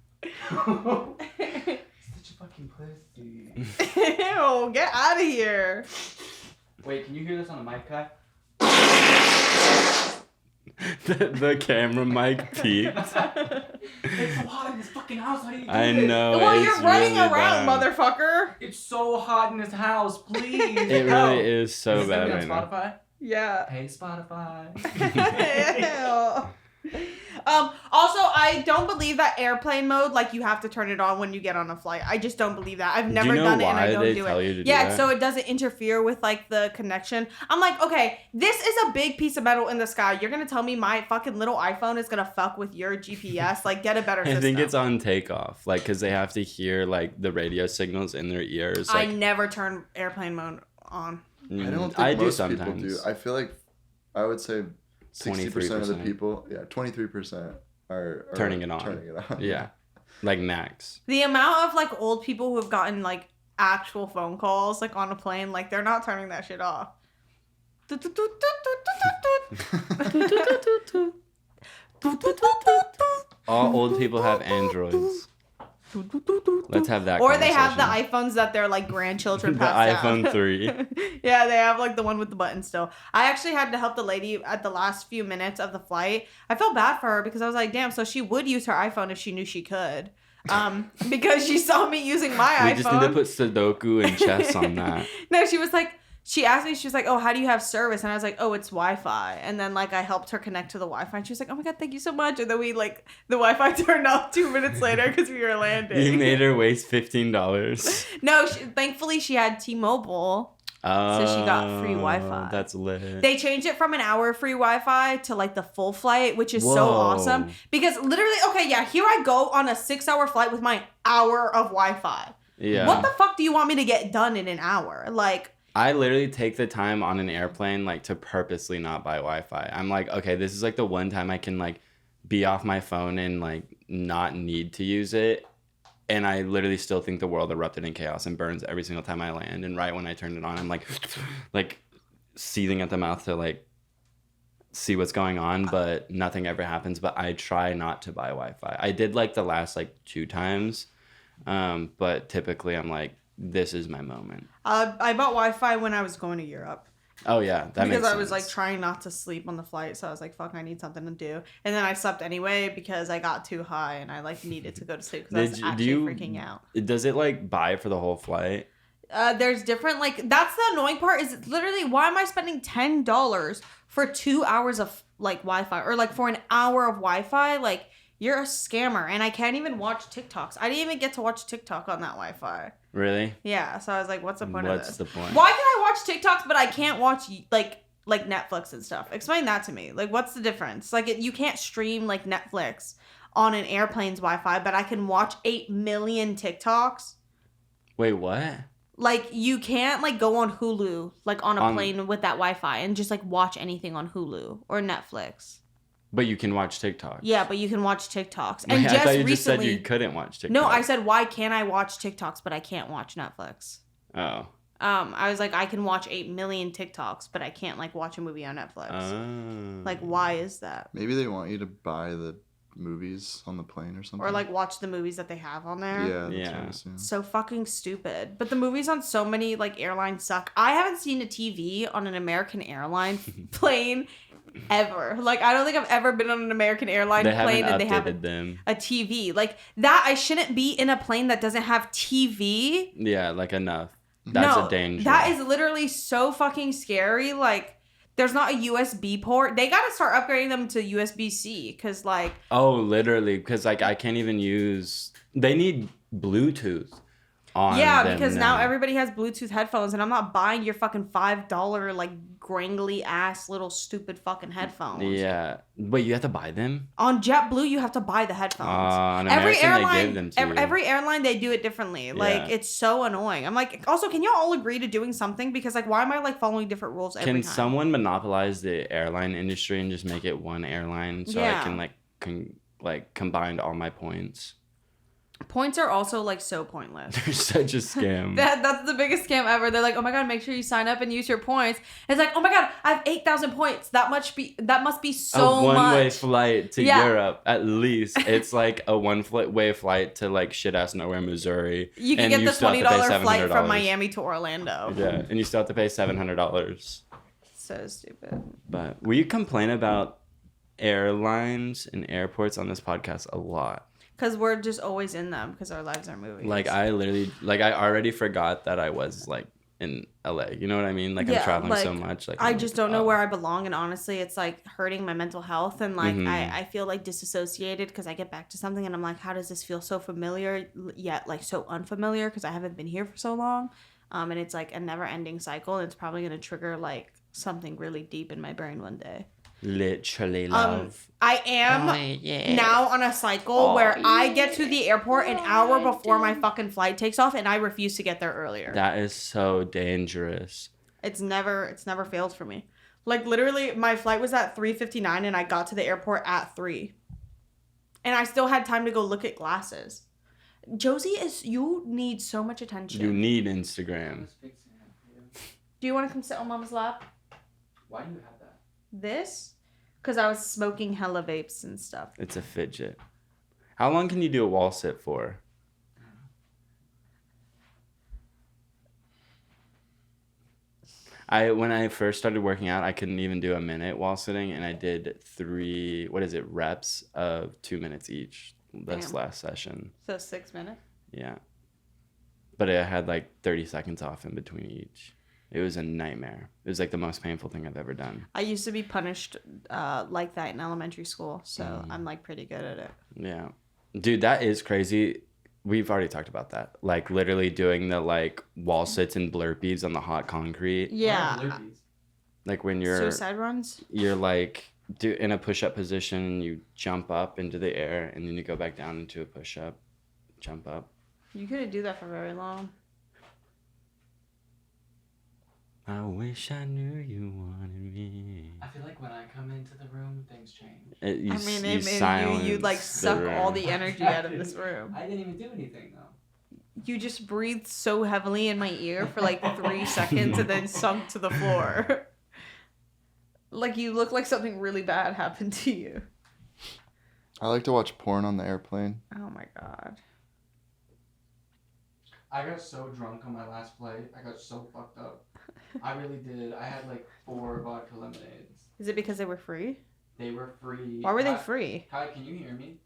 Such a fucking pussy. Ew, get out of here. Wait, can you hear this on the mic, Kai? the camera mic peaked. It's so hot in this fucking house. How do you do I this? know. Well, you're running really around, bad. motherfucker. It's so hot in this house. Please. It really is so Is this bad gonna right be now. on Spotify? Yeah. Hey, Spotify. Ew. Also, I don't believe that airplane mode, like, you have to turn it on when you get on a flight. I just don't believe that. I've never done it and I don't do it. You to Yeah, do that? so it doesn't interfere with, like, the connection. I'm like, okay, this is a big piece of metal in the sky. You're gonna tell me my fucking little iPhone is gonna fuck with your GPS? Like, get a better system. I think it's on takeoff, like, because they have to hear, like, the radio signals in their ears. Like, I never turn airplane mode on. I don't think I most do people sometimes. do. I feel like I would say 60% of the 23%. people, 23% are Turning it on. Turning it on. Yeah. Like max. The amount of, like, old people who have gotten, like, actual phone calls, like, on a plane, like, they're not turning that shit off. All old people have Androids. Let's have that Or they have the conversation. iPhones that their, like, grandchildren The passed down. iPhone 3. Yeah, they have, like, the one with the button still. I actually had to help the lady at the last few minutes of the flight. I felt bad for her because I was like, damn, so she would use her iPhone if she knew she could. Because she saw me using my iPhone. We just need to put Sudoku and chess on that. No, she was like, she asked me, she was like, oh, how do you have service? And I was like, oh, it's Wi-Fi. And then, like, I helped her connect to the Wi-Fi. And she was like, oh my God, thank you so much. And then we, like, the Wi-Fi turned off 2 minutes later because we were landing. You made her waste $15. No, thankfully she had T-Mobile. So she got free Wi-Fi. That's lit. They changed it from an hour free Wi-Fi to, like, the full flight, which is so Whoa. awesome. Because literally, okay, yeah, here I go on a 6-hour flight with my hour of Wi-Fi. Yeah. What the fuck do you want me to get done in an hour? Like, I literally take the time on an airplane, like, to purposely not buy Wi-Fi. I'm like, okay, this is, like, the one time I can, like, be off my phone and, like, not need to use it. And I literally still think the world erupted in chaos and burns every single time I land. And right when I turned it on, I'm, like, seething at the mouth to, like, see what's going on. But nothing ever happens. But I try not to buy Wi-Fi. I did, like, the last, like, 2 times. But typically I'm like, this is my moment. I bought Wi-Fi when I was going to Europe. Oh yeah, that makes sense. Because I was like trying not to sleep on the flight, so I was like, "Fuck, I need something to do." And then I slept anyway because I got too high and I like needed to go to sleep because I was actually freaking out. Does it like buy for the whole flight? There's different like that's the annoying part is literally why am I spending $10 for 2 hours of like Wi-Fi or like for an hour of Wi-Fi? Like you're a scammer and I can't even watch TikToks. I didn't even get to watch TikTok on that Wi-Fi. Really? Yeah, so I was like, what's the point of this? What's the point? Why can I watch TikToks but I can't watch like Netflix and stuff? Explain that to me. Like, what's the difference? Like, you can't stream like Netflix on an airplane's Wi-Fi, but I can watch 8 million TikToks. Wait, what? Like, you can't like go on Hulu like on a plane with that Wi-Fi and just like watch anything on Hulu or Netflix. But you can watch TikToks. Yeah, but you can watch TikToks. And I thought you just said you couldn't watch TikToks. No, I said why can't I watch TikToks but I can't watch Netflix? Oh. I was like I can watch 8 million TikToks but I can't like watch a movie on Netflix. Oh. Like why is that? Maybe they want you to buy the movies on the plane or something. Or like watch the movies that they have on there. Yeah, that's what I was saying. So fucking stupid. But the movies on so many like airlines suck. I haven't seen a TV on an American airline plane ever. Like I don't think I've ever been on an American airline plane and they have a TV. Like that I shouldn't be in a plane that doesn't have TV. Yeah, like enough. That's a danger. That is literally so fucking scary. Like there's not a USB port. They gotta start upgrading them to USB-C because like oh literally because like I can't even use they need Bluetooth on them because now everybody has Bluetooth headphones and I'm not buying your fucking $5 like grangly ass little stupid fucking headphones. Yeah. Wait, you have to buy them? On JetBlue you have to buy the headphones. On American, they give them to you. Every airline they do it differently. Like it's so annoying. I'm like also can y'all all agree to doing something because like why am I like following different rules every time? Can someone monopolize the airline industry and just make it one airline so I can combine all my points? Points are also like so pointless. They're such a scam. That's the biggest scam ever. They're like, oh my god, make sure you sign up and use your points. And it's like, oh my god, I have 8,000 points. That must be so much. A one-way flight to Europe, at least. It's like a one-way flight to like shit-ass nowhere, Missouri. You can get the $20 flight from Miami to Orlando. Yeah, and you still have to pay $700. So stupid. But we complain about airlines and airports on this podcast a lot. Because we're just always in them because our lives are movies. Like I already forgot that I was like in LA. You know what I mean? Like I'm traveling so much. Like I just don't know where I belong, and honestly, it's like hurting my mental health, and like I feel like disassociated because I get back to something, and I'm like, how does this feel so familiar yet like so unfamiliar because I haven't been here for so long, and it's like a never-ending cycle, and it's probably gonna trigger like something really deep in my brain one day. Literally love. I am now on a cycle where I get to the airport an hour before my fucking flight takes off and I refuse to get there earlier. That is so dangerous. It's never failed for me. Like literally my flight was at 3:59 and I got to the airport at 3. And I still had time to go look at glasses. Josie you need so much attention. You need Instagram. Do you want to come sit on Mama's lap? Why do you have that? This? Because I was smoking hella vapes and stuff. It's a fidget. How long can you do a wall sit for? When I first started working out, I couldn't even do a minute wall sitting, and I did 3 reps of 2 minutes each. This last session. So 6 minutes? Yeah. But I had like 30 seconds off in between each. It was a nightmare. It was like the most painful thing I've ever done. I used to be punished like that in elementary school, so I'm like pretty good at it. Yeah. Dude, that is crazy. We've already talked about that. Like literally doing the like wall sits and burpees on the hot concrete. Yeah. Like when you're suicide runs? You're like in a push-up position, you jump up into the air and then you go back down into a push-up, jump up. You couldn't do that for very long. I wish I knew you wanted me. I feel like when I come into the room, things change. You like suck all the energy out of this room. I didn't even do anything though. You just breathed so heavily in my ear for like 3 seconds and then sunk to the floor. Like you look like something really bad happened to you. I like to watch porn on the airplane. Oh my god. I got so drunk on my last flight. I got so fucked up. I really did. I had like 4 vodka lemonades. Is it because they were free? They were free. Why were they free? Kai, can you hear me?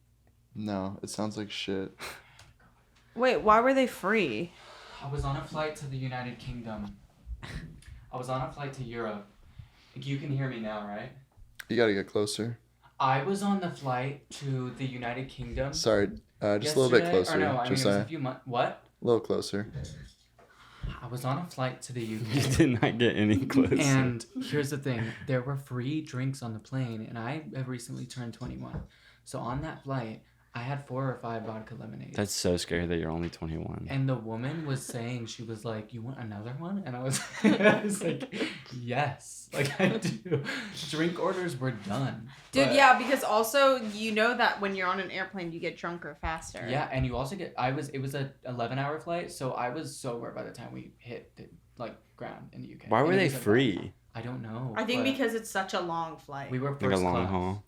No, it sounds like shit. Wait, why were they free? I was on a flight to the United Kingdom. I was on a flight to Europe. You can hear me now, right? You gotta get closer. I was on the flight to the United Kingdom. Sorry, just a little bit closer. Or no, I mean, it was Josiah. a few months. What? A little closer. I was on a flight to the UK. You did not get any closer. And here's the thing. There were free drinks on the plane, and I have recently turned 21. So on that flight, I had 4 or 5 vodka lemonades. That's so scary that you're only 21. And the woman was saying, she was like, you want another one? And I was like, yes. Like, I do. Drink orders were done. Dude, But- yeah, because also you know that when you're on an airplane, you get drunker faster. Yeah, and you also get, it was a 11-hour flight, so I was sober by the time we hit the, ground in the UK. Why were And it they was a- free? I don't know. I think but because it's such a long flight. we were Like first a long class. haul.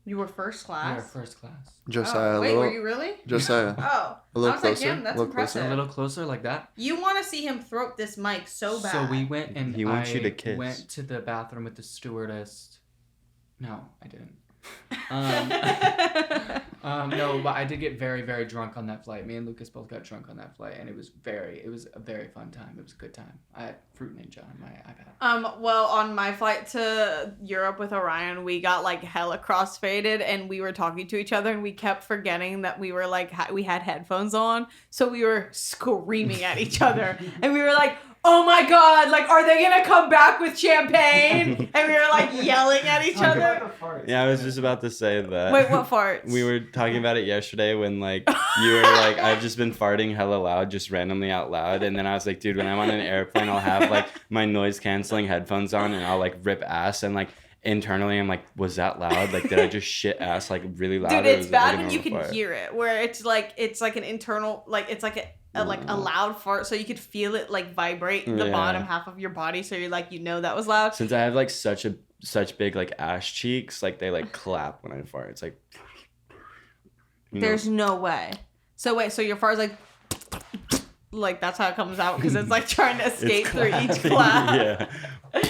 You were first We class? were first class. Josiah, Wait, a were little. you really? Josiah, Oh. a little I was like, closer. damn, that's a little impressive. closer. A little closer like that. You want to see him throat this mic so bad. So we went and He wants I you to kiss. went to the bathroom with the stewardess. No, I didn't. No, but I did get very, very drunk on that flight. Me and Lucas both got drunk on that flight, and it was a very fun time. It was a good time. I had Fruit Ninja on my iPad. Well, on my flight to Europe with Orion, we got like hella crossfaded and we were talking to each other and we kept forgetting that we were like, we had headphones on. So we were screaming at each other and we were like, oh my God, like, are they going to come back with champagne? And we were like yelling at each other. Yeah, I was just about to say that. Wait, what farts? We were talking about it yesterday when like you were like, I've just been farting hella loud, just randomly out loud. And then I was like, dude, when I'm on an airplane, I'll have like my noise canceling headphones on and I'll like rip ass and like internally I'm like, was that loud? Like, did I just shit ass like really loud? Dude, or it's was it, bad like, a when you normal can fart? hear it, where it's like an internal, like it's like a loud fart, so you could feel it like vibrate the Yeah. bottom half of your body, so you're like, you know that was loud. Since I have like such big like ass cheeks, like they like clap when I fart. It's like There's no way. So wait, so your fart's like that's how it comes out because it's like trying to escape through each clap. Yeah.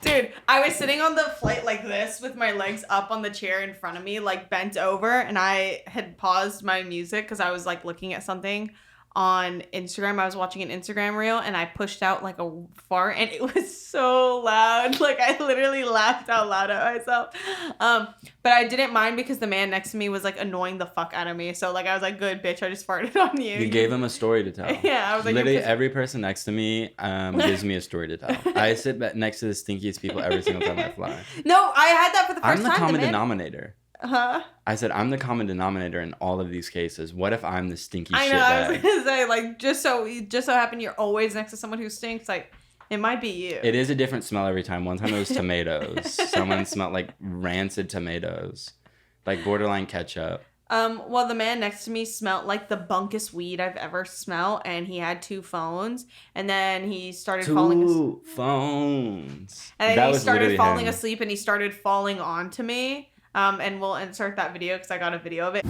Dude, I was sitting on the flight like this with my legs up on the chair in front of me, like bent over, and I had paused my music because I was like looking at something on Instagram. I was watching an Instagram reel and I pushed out like a fart and it was so loud. Like I literally laughed out loud at myself. But I didn't mind because the man next to me was like annoying the fuck out of me. So like I was like, good bitch, I just farted on you. You gave him a story to tell. Yeah, I was like, literally you're pissed- every person next to me gives me a story to tell. I sit next to the stinkiest people every single time I fly. No, I had that for the first I'm the time. common man- denominator. Huh? I said I'm the common denominator in all of these cases. What if I'm the stinky I shit know. I was bag? gonna say like just so happen you're always next to someone who stinks. Like it might be you. It is a different smell every time. One time it was tomatoes. Someone smelled like rancid tomatoes, like borderline ketchup. Well, the man next to me smelled like the bunkest weed I've ever smelled, and he had 2 phones, and then he started falling asleep. 2 phones. And That then he was started literally falling him. asleep, and he started falling onto me. And we'll insert that video because I got a video of it.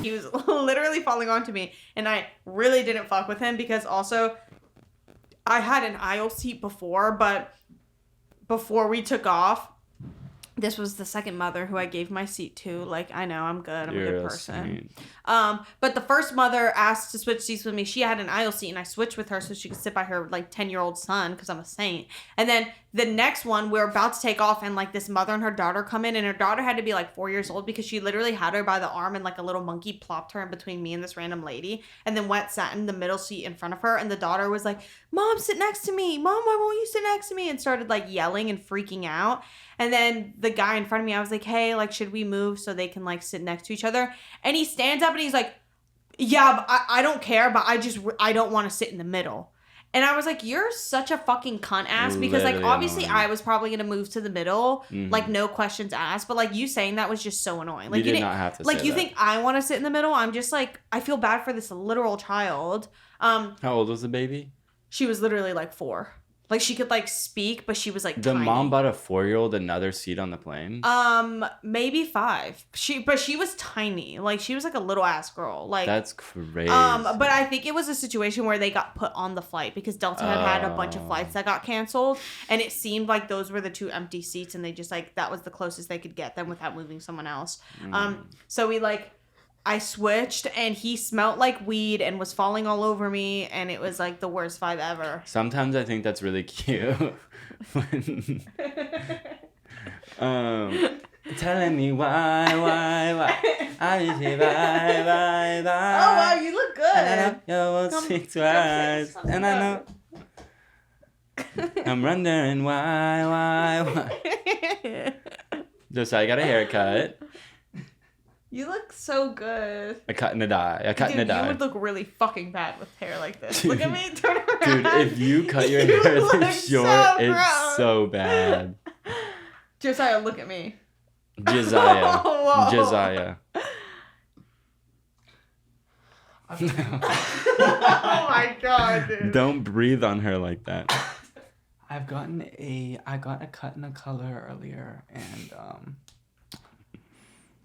He was literally falling onto me, and I really didn't fuck with him because also I had an aisle seat before, but before we took off, this was the second mother who I gave my seat to. Like, I know, I'm good. I'm a good person. But the first mother asked to switch seats with me. She had an aisle seat, and I switched with her so she could sit by her, like, 10-year-old son, because I'm a saint. And then the next one, we're about to take off, and, like, this mother and her daughter come in, and her daughter had to be, like, 4 years old because she literally had her by the arm, and, like, a little monkey plopped her in between me and this random lady, and then sat in the middle seat in front of her, and the daughter was like, Mom, sit next to me. Mom, why won't you sit next to me? And started, like, yelling and freaking out. And then the guy in front of me, I was like, hey, like, should we move so they can, like, sit next to each other? And he stands up and he's like, yeah, but I don't care, but I don't want to sit in the middle. And I was like, you're such a fucking cunt ass because like Literally obviously annoying. I was probably gonna move to the middle, Mhm. like no questions asked. But like you saying that was just so annoying. Like you did didn't not have to like say you that. think I want to sit in the middle? I'm just like I feel bad for this literal child. How old was the baby? She was literally like 4. Like she could like speak, but she was like The tiny. mom bought a 4-year-old another seat on the plane. Maybe 5. But she was tiny. Like she was like a little ass girl. Like That's crazy. but I think it was a situation where they got put on the flight because Delta had a bunch of flights that got canceled, and it seemed like those were the 2 empty seats, and they just like that was the closest they could get them without moving someone else. So we like I switched, and he smelled like weed and was falling all over me, and it was like the worst vibe ever. Sometimes I think that's really cute. Telling me why. I just say bye. Oh wow, you look good. And I know you won't speak twice. And I know I'm wondering why. Josiah got a haircut. You look so good. A cut and a dye. Dude, you would look really fucking bad with hair like this. Look at me, turn around. Dude, if you cut your You hair look this short, so it's gross. so bad. Josiah, look at me. Josiah. Whoa. Josiah. Oh my god, dude. Don't breathe on her like that. I got a cut and a color earlier, and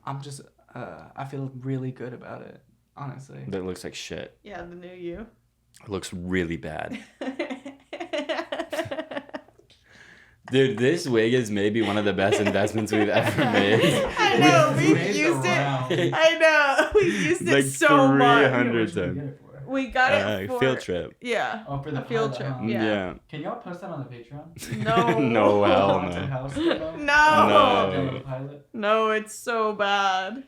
I'm just I feel really good about it, honestly. That looks like shit. Yeah, the new you. It looks really bad. Dude, this wig is maybe one of the best investments we've ever made. I know, We we've made the used it. round. I know, we used it Like so much. 300 Which one did times. you get it for? We got it for Field trip. Yeah. Oh, for the A field pilot, trip. huh? Yeah. Can y'all post that on the Patreon? No. No, hell Haunted no. house photo? No. The pilot? No, it's so bad.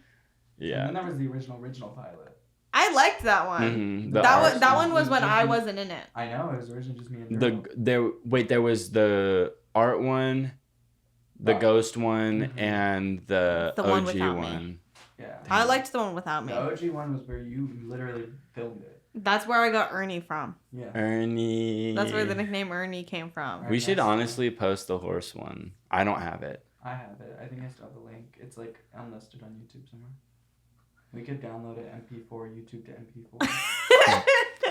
Yeah. And then there was the original pilot. I liked that one. Mm-hmm. The That art- one was when I wasn't in it. I know, it was originally just me and Drew. there was the art one, the Oh. ghost one, Mhm. and the The one OG without me. one. Yeah. I liked the one without me. The OG one was where you literally filmed it. That's where I got Ernie from. Yeah. Ernie. That's where the nickname Ernie came from. We should honestly post the horse one. I don't have it. I have it. I think I still have the link. It's like unlisted on YouTube somewhere. We could download it MP4, YouTube to MP4.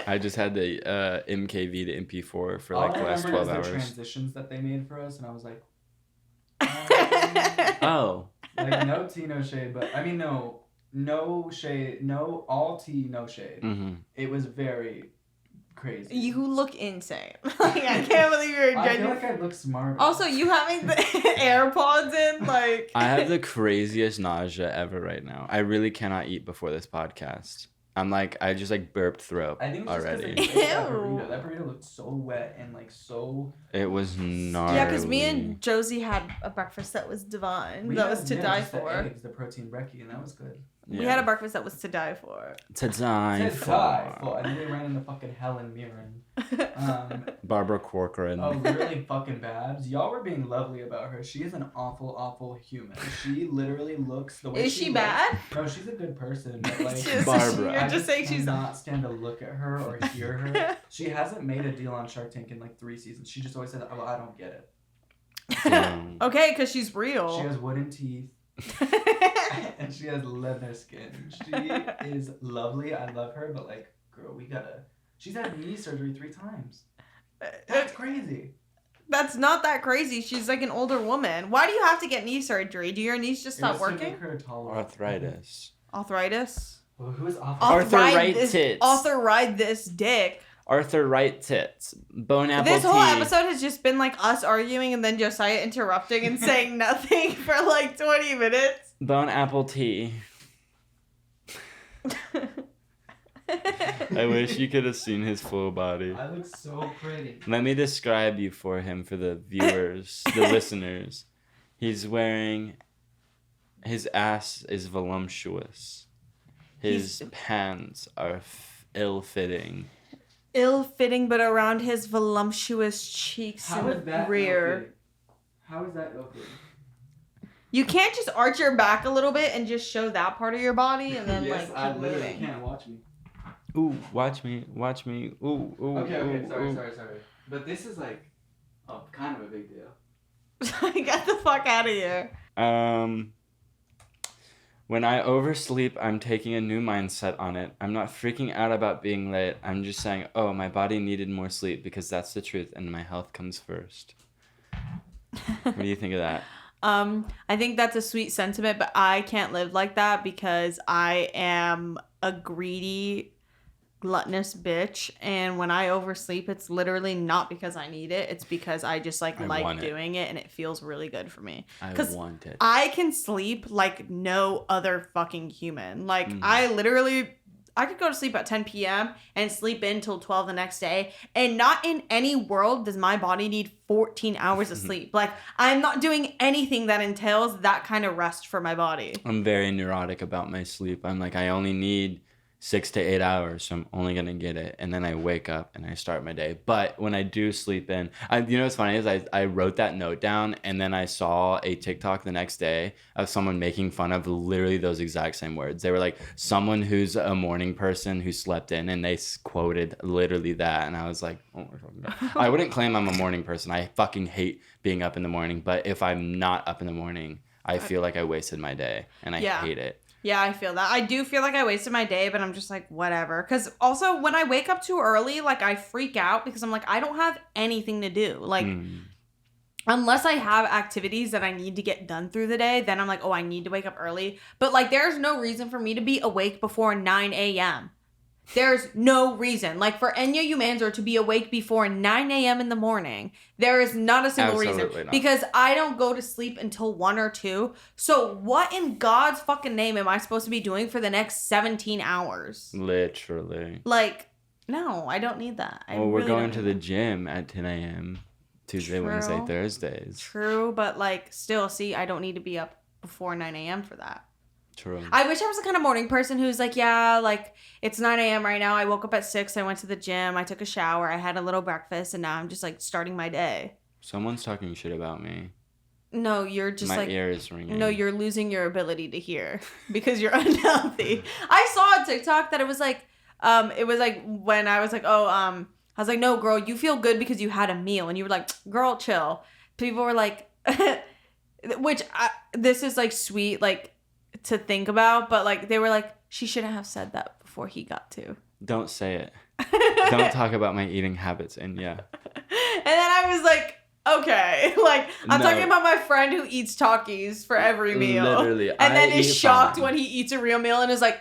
I just had the MKV to MP4 for like the last 12 The hours. transitions that they made for us, and I was like, Oh. like no tea, no shade, but I mean no shade, no all tea, no shade. Mm-hmm. It was very crazy. You look insane. Like, I can't believe you're I feel genuine. like I look smart. Also, you having the AirPods in, like. I have the craziest nausea ever right now. I really cannot eat before this podcast. I'm like, I just like burped through up I think it's just 'cause already. they made that Ew. burrito. That burrito looked so wet and like so. It was gnarly. Yeah, because me and Josie had a breakfast that was divine. That was to die just the for. eggs, the protein brekkie, and that was good. We had a breakfast that was to die for. To die Said for. die for. And then we ran into fucking Helen Mirren. Barbara Corcoran. Oh, literally fucking Babs. Y'all were being lovely about her. She is an awful, awful human. She literally looks the way Is she looks. bad? No, she's a good person. But like, Just- Barbara. You're just saying she's. cannot stand to look at her or hear her. She hasn't made a deal on Shark Tank in like 3 seasons. She just always said, "Oh, I don't get it." Damn. Okay, because she's real. She has wooden teeth and she has leather skin. She is lovely. I love her, but like, girl, she's had knee surgery 3 times. That's crazy. That's not that crazy. She's like an older woman. Why do you have to get knee surgery? Do your knees just It stop was to working? make her taller. Arthritis. Arthritis? Well, who is awful? Arthritis. Arthritis dick. Arthritis. Bone apple This tea. whole episode has just been like us arguing and then Josiah interrupting and saying nothing for like 20 minutes. Bone apple tea. I wish you could have seen his full body. I look so pretty. Let me describe you for him, for the viewers, the listeners. He's wearing... His ass is voluptuous. His pants are ill-fitting. Ill-fitting, but around his voluptuous cheeks How is and that rear. ill-fitting? How is that ill-fitting? You can't just arch your back a little bit and just show that part of your body and then Yes, like I keep literally moving. can't watch me. Ooh, watch me. Ooh, ooh. Okay, ooh, sorry. But this is like, kind of a big deal. Get the fuck out of here. When I oversleep, I'm taking a new mindset on it. I'm not freaking out about being late. I'm just saying, oh, my body needed more sleep because that's the truth and my health comes first. What do you think of that? I think that's a sweet sentiment, but I can't live like that because I am a greedy, gluttonous bitch, and when I oversleep, it's literally not because I need it. It's because I just like doing it, and it feels really good for me. I want it. I can sleep like no other fucking human. Like I could go to sleep at 10 p.m. and sleep in till 12 the next day. And not in any world does my body need 14 hours of sleep. Like, I'm not doing anything that entails that kind of rest for my body. I'm very neurotic about my sleep. I'm like, I only need 6 to 8 hours, so I'm only gonna get it, and then I wake up and I start my day. But when I do sleep in, you know what's funny is I wrote that note down, and then I saw a TikTok the next day of someone making fun of literally those exact same words. They were like, someone who's a morning person who slept in, and they quoted literally that, and I was like, oh my fucking God. I wouldn't claim I'm a morning person. I fucking hate being up in the morning, but if I'm not up in the morning, I feel like I wasted my day, and I hate it. Yeah, I feel that. I do feel like I wasted my day, but I'm just like, whatever. Because also, when I wake up too early, like, I freak out because I'm like, I don't have anything to do. Like, unless I have activities that I need to get done through the day, then I'm like, oh, I need to wake up early. But, like, there's no reason for me to be awake before 9 a.m. There's no reason. Like, for Enya Umanzor to be awake before 9 a.m. in the morning, there is not a single reason. Not. Because I don't go to sleep until 1 or 2. So what in God's fucking name am I supposed to be doing for the next 17 hours? Literally. Like, no, I don't need that. Well, we're going to the gym at 10 a.m. Tuesday, Wednesday, Thursdays. True, but, like, still, see, I don't need to be up before 9 a.m. for that. True. I wish I was the kind of morning person who's like, yeah, like, it's 9 a.m. right now. I woke up at 6. I went to the gym. I took a shower. I had a little breakfast. And now I'm just, like, starting my day. Someone's talking shit about me. No, you're just my ear is ringing. No, you're losing your ability to hear because you're unhealthy. I saw on TikTok that it was like when I was like, I was like, no, girl, you feel good because you had a meal. And you were like, girl, chill. People were like, this is, like, sweet, like, to think about, but, like, they were like, she shouldn't have said that before he got to. Don't say it. Don't talk about my eating habits, and yeah. And then I was like, okay, like, I'm talking about my friend who eats Takis for every meal. Literally. And then is shocked when he eats a real meal and is like,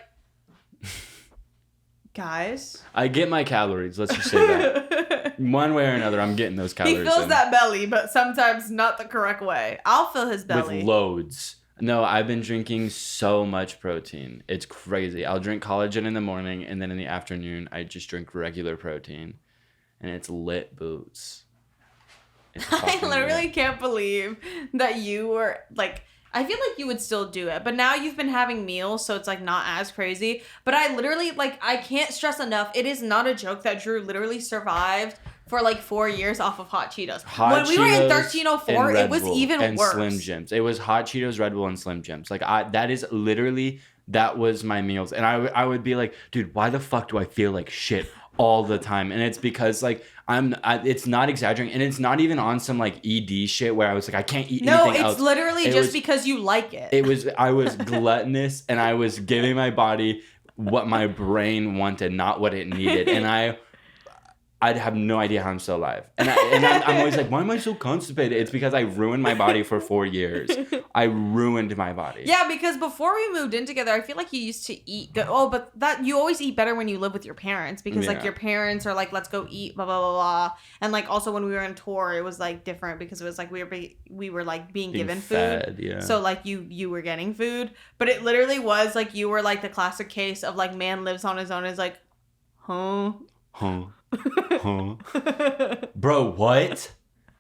guys. I get my calories, let's just say that. One way or another, I'm getting those calories. He fills that belly, but sometimes not the correct way. I'll fill his belly. With loads. No, I've been drinking so much protein. It's crazy. I'll drink collagen in the morning, and then in the afternoon, I just drink regular protein. And it's lit boots. I literally can't believe that you were, like, I feel like you would still do it. But now you've been having meals, so it's, like, not as crazy. But I literally, like, I can't stress enough. It is not a joke that Drew literally survived for, like, 4 years off of Hot Cheetos. When we were in 1304, it was even worse. And Slim Jims. It was Hot Cheetos, Red Bull, and Slim Jims. Like, that was my meals. And I would be like, dude, why the fuck do I feel like shit all the time? And it's because, like, it's not exaggerating. And it's not even on some, like, ED shit where I was like, I can't eat anything else. No, it's literally just because you like it. I was gluttonous, and I was giving my body what my brain wanted, not what it needed. And I'd have no idea how I'm still alive. And I'm always like, why am I so constipated? It's because I ruined my body for 4 years. I ruined my body. Yeah, because before we moved in together, I feel like you used to eat good. Oh, but that you always eat better when you live with your parents because, like, your parents are like, let's go eat, blah, blah, blah, blah. And, like, also when we were on tour, it was, like, different because it was, like, we were like, being given fed, food. Yeah. So, like, you were getting food. But it literally was, like, you were, like, the classic case of, like, man lives on his own is like, huh? Bro, what?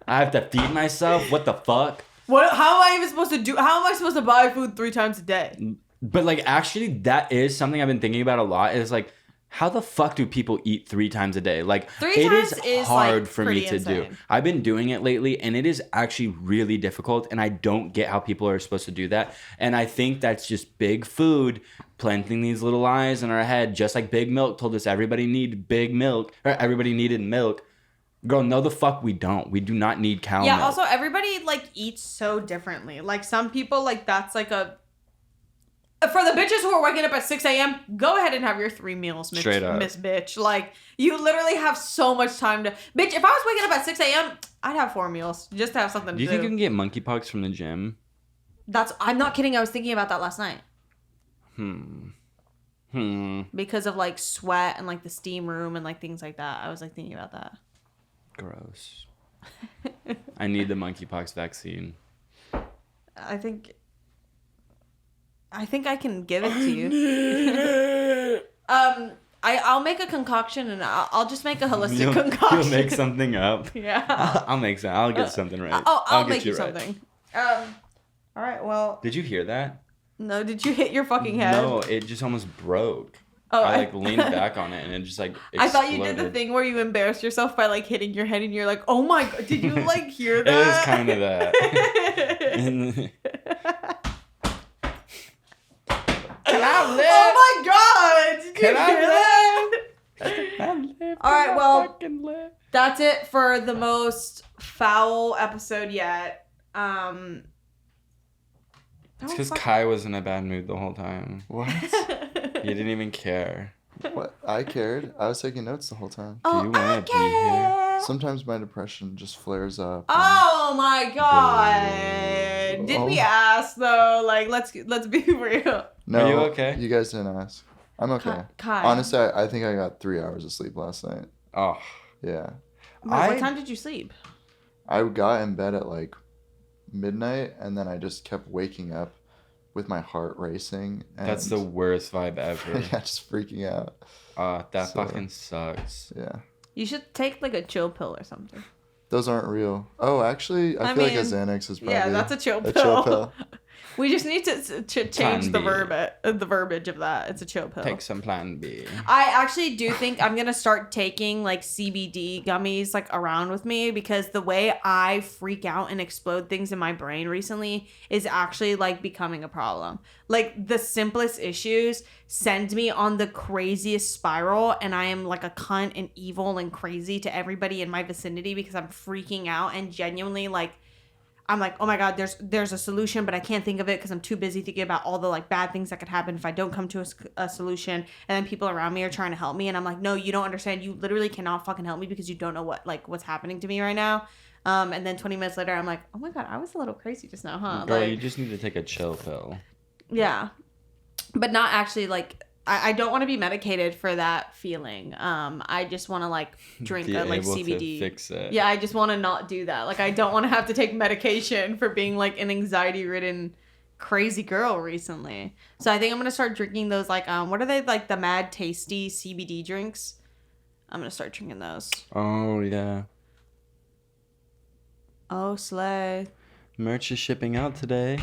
I have to feed myself? What the fuck? What? How am I even supposed to do? How am I supposed to buy food 3 times a day? But, like, actually, that is something I've been thinking about a lot. Is like, how the fuck do people eat 3 times a day? Like, 3 it times is hard like, for me to do. insane. I've been doing it lately, and it is actually really difficult, and I don't get how people are supposed to do that. And I think that's just big food planting these little lies in our head, just like Big Milk told us everybody needed big milk, or everybody needed milk. Girl, no the fuck we don't. We do not need cow milk. Yeah, also, everybody, like, eats so differently. Like, some people, like, that's, like, a... For the bitches who are waking up at 6 a.m., go ahead and have your 3 meals, Miss Bitch. Like, you literally have so much time to... Bitch, if I was waking up at 6 a.m., I'd have 4 meals just to have something to do. Do you think you can get monkeypox from the gym? I'm not kidding. I was thinking about that last night. Because of, like, sweat and, like, the steam room and, like, things like that. I was, like, thinking about that. Gross. I need the monkeypox vaccine. I think I can give it to you. I'll make a concoction and I'll just make a holistic concoction. You'll make something up. Yeah. I'll make some. I'll get something right. I'll make you something. All right. Well. Did you hear that? No. Did you hit your fucking head? No. It just almost broke. Oh, I like leaned back on it and it just like exploded. I thought you did the thing where you embarrassed yourself by like hitting your head and you're like, oh my god, did you like hear that? It was kind of that. Can I live? Oh my god! Did Can you I hear that? All right, well, that's it for the most foul episode yet. It's because Kai was in a bad mood the whole time. What? He didn't even care. What? I cared. I was taking notes the whole time. Do you want to be here? Sometimes my depression just flares up. Oh my god! Did we ask though? Like, let's be real. No, are you okay? You guys didn't ask. I'm okay. Kai. Honestly, I think I got 3 hours of sleep last night. Oh. Yeah. What time did you sleep? I got in bed at like midnight, and then I just kept waking up with my heart racing. And That's the worst vibe ever. yeah, just freaking out. That fucking sucks. Yeah. You should take like a chill pill or something. Those aren't real. Oh, actually, I feel like a Xanax is probably that's a chill pill. A chill pill. We just need to change the verbiage of that. It's a chill pill. Take some Plan B. I actually do think I'm gonna start taking like CBD gummies like around with me, because the way I freak out and explode things in my brain recently is actually like becoming a problem. Like the simplest issues send me on the craziest spiral, and I am like a cunt and evil and crazy to everybody in my vicinity because I'm freaking out and genuinely like. I'm like, oh my god, there's a solution, but I can't think of it because I'm too busy thinking about all the like bad things that could happen if I don't come to a solution. And then people around me are trying to help me, and I'm like, no, you don't understand. You literally cannot fucking help me because you don't know what's happening to me right now. And then 20 minutes later, I'm like, oh my god, I was a little crazy just now, huh? Girl, like, you just need to take a chill pill. Yeah, but not actually like. I don't want to be medicated for that feeling. I just want to like drink a like CBD. To fix it. Yeah, I just want to not do that. Like I don't want to have to take medication for being like an anxiety-ridden crazy girl recently. So I think I'm gonna start drinking those like what are they, like the Mad Tasty CBD drinks? I'm gonna start drinking those. Oh yeah. Oh slay. Merch is shipping out today.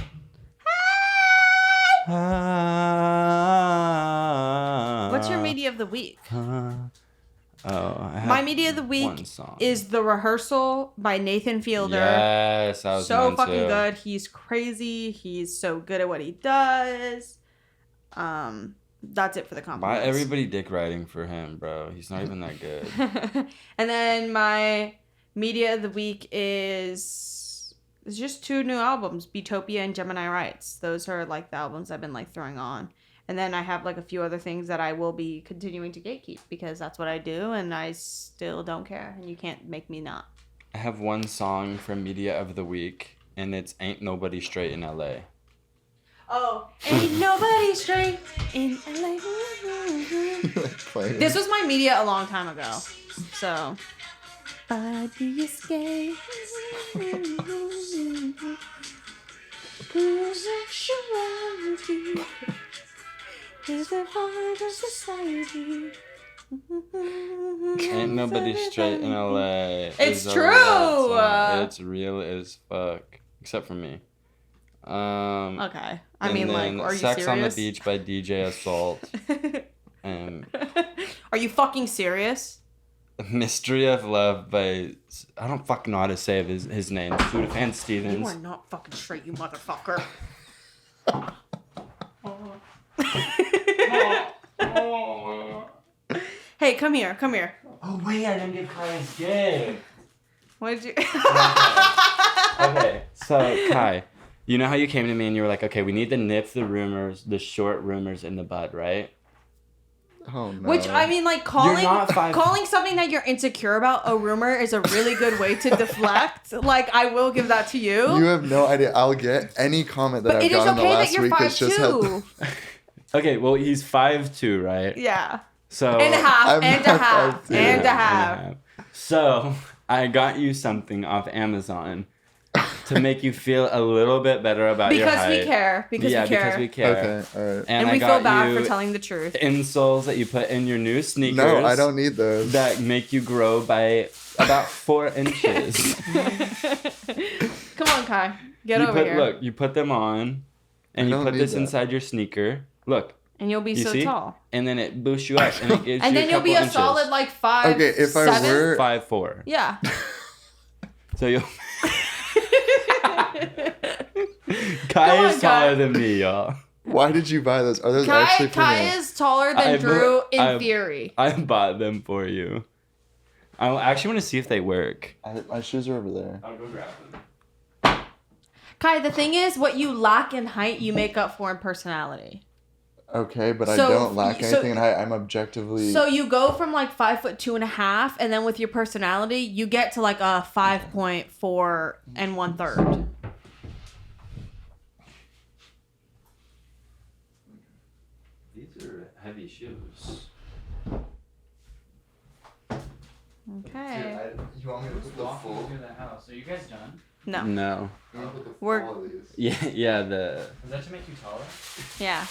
What's your media of the week? My media of the week is The Rehearsal by Nathan Fielder. Yes, I was so fucking good. He's crazy. He's so good at what he does. That's it for the compliments. Why everybody dick riding for him, bro? He's not even that good. And then my media of the week is just 2 new albums, Beatopia and Gemini Rights. Those are like the albums I've been like throwing on. And then I have like a few other things that I will be continuing to gatekeep because that's what I do and I still don't care and you can't make me not. I have one song from Media of the Week and it's Ain't Nobody Straight in LA. Oh, ain't nobody straight in LA. This was my media a long time ago. So body escape. Is it hard of society? Ain't Nobody Straight in LA. It's true. It's real as fuck, except for me. Okay. I mean, like, are you Sex serious? on the Beach by DJ Assault. And Are you fucking serious? Mystery of Love by, I don't fucking know how to say his name. Sudafan You Stevens. are not fucking straight, you motherfucker. Hey, come here. Oh wait, I didn't get Kai's gift. What did you? Okay, so Kai, you know how you came to me and you were like, okay, we need to nip the short rumors in the bud, right? Oh no. Which I mean, like calling something that you're insecure about a rumor is a really good way to deflect. Like I will give that to you. You have no idea. I'll get any comment that I've gotten the last week has just had. Okay, well he's 5'2", right? Yeah. So And a half. I'm And a not half. 5'2". And a half. So I got you something off Amazon to make you feel a little bit better about your height. Because we care. Because we care. Okay, all right. And I we got feel bad you for telling the truth. insoles that you put in your new sneakers. No, I don't need those. That make you grow by about 4 inches. Come on, Kai. Get over here. Look, you put them on, and you put this inside your sneaker. Look. And you'll be You so see? tall. And then it boosts you up, and it gives And you then a you'll be couple a inches. solid like 5'7". Okay, if I were 5'4". Yeah. So you'll. Kai is taller than me, y'all. Why did you buy those? Are those actually for Kai me? is taller than Drew in theory. I bought them for you. I actually want to see if they work. My shoes are over there. I'll go grab them. Kai, the thing is, what you lack in height, you make up for in personality. Okay, but I So- don't lack so- anything in height. I'm objectively. So you go from like 5'2.5", and then with your personality, you get to like a 5.4 1/3. These are heavy shoes. Okay. You want me to put the full? the house. Are you guys done? No. No. You want me to put the We're- full of these? Yeah, the. Is that to make you taller? Yeah.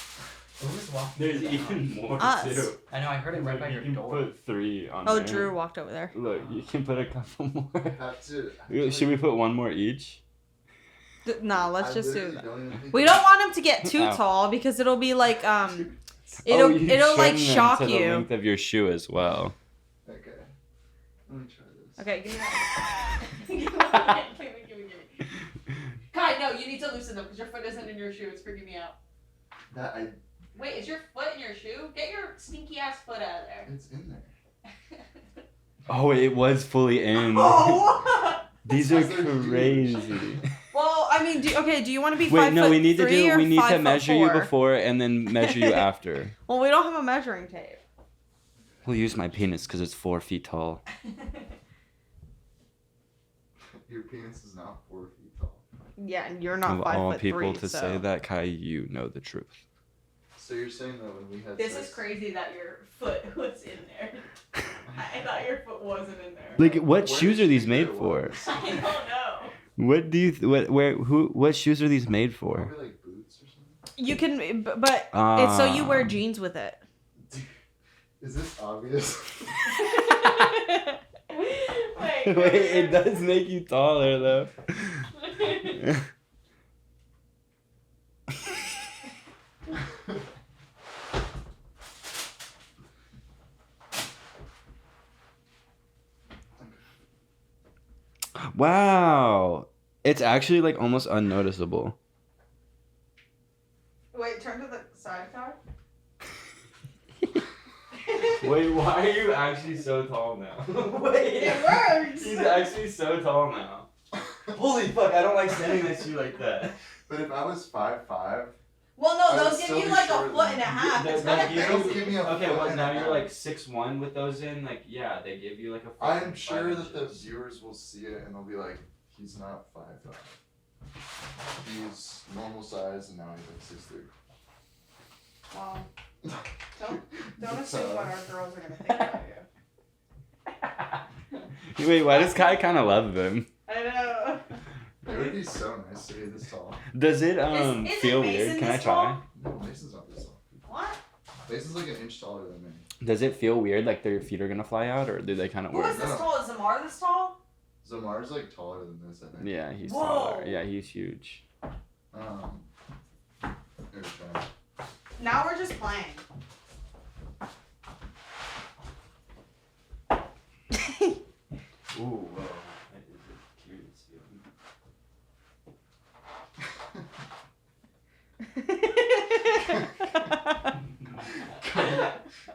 Who was walking There's through the even house? more Us. too. I know, I heard it right by You your can door. put 3 on Oh, there. Drew walked over there. Look, you can put a couple more. Have to. Should we put one more each? No, let's just do that. that. We don't want him to get too Ow. tall because it'll be like You it'll like trim them shock to the you. length of your shoe as well. Okay. Let me try this. Okay, give me that. give me. Kai, no, you need to loosen them because your foot isn't in your shoe. It's freaking me out. That I. Wait, is your foot in your shoe? Get your stinky ass foot out of there. It's in there. Oh, it was fully in. Oh! These are Those are huge. crazy. Well, I mean, do you want to be 5'3" Wait, no, we need to or we need to 5'4"? measure you before and then measure you after. Well, we don't have a measuring tape. We'll use my penis because it's 4 feet tall. Your penis is not 4 feet tall. Yeah, and you're not Of 5'3". all people to so. say that, Kai, you know the truth. So you're saying that when we had This sex, is crazy that your foot was in there. I thought your foot wasn't in there. Like, what Where shoes did are you these think made it for? was? I don't know. What do you what shoes are these made for? Probably like boots or something. You can, but it's so you wear jeans with it. Is this obvious? Wait, Wait, it does make you taller though. Wow. It's actually like almost unnoticeable. Wait, turn to the side, Kai. Wait, why are you actually so tall now? Wait. It works. He's actually so tall now. Holy fuck, I don't like standing next to you like that. But if I was 5'5", Well, I no, would those give still you be like a shorter foot than and a you. half. It's That kind of They'll crazy. give me a Okay, foot well and now a you're half. like 6'1" with those in, like yeah, they give you like a foot. I'm and sure 5 that the inches. viewers will see it and they'll be like, he's not 5'5". He's normal size and now he's like 6'3". Well, don't assume what our girls are gonna think about you. Wait, why does Kai kind of love them? I know. It would be so nice to be this tall. Does it Isn't feel Mason weird? Can I this try? tall? No, Mason's not this tall. What? Mason's like an inch taller than me. Does it feel weird like their feet are gonna fly out, or do they kind of Who is work? this No. tall? Is Zamar this tall? Zamar's like taller than this, I think. Yeah, he's Whoa. taller. Yeah, he's huge. Here, try. Now we're just playing.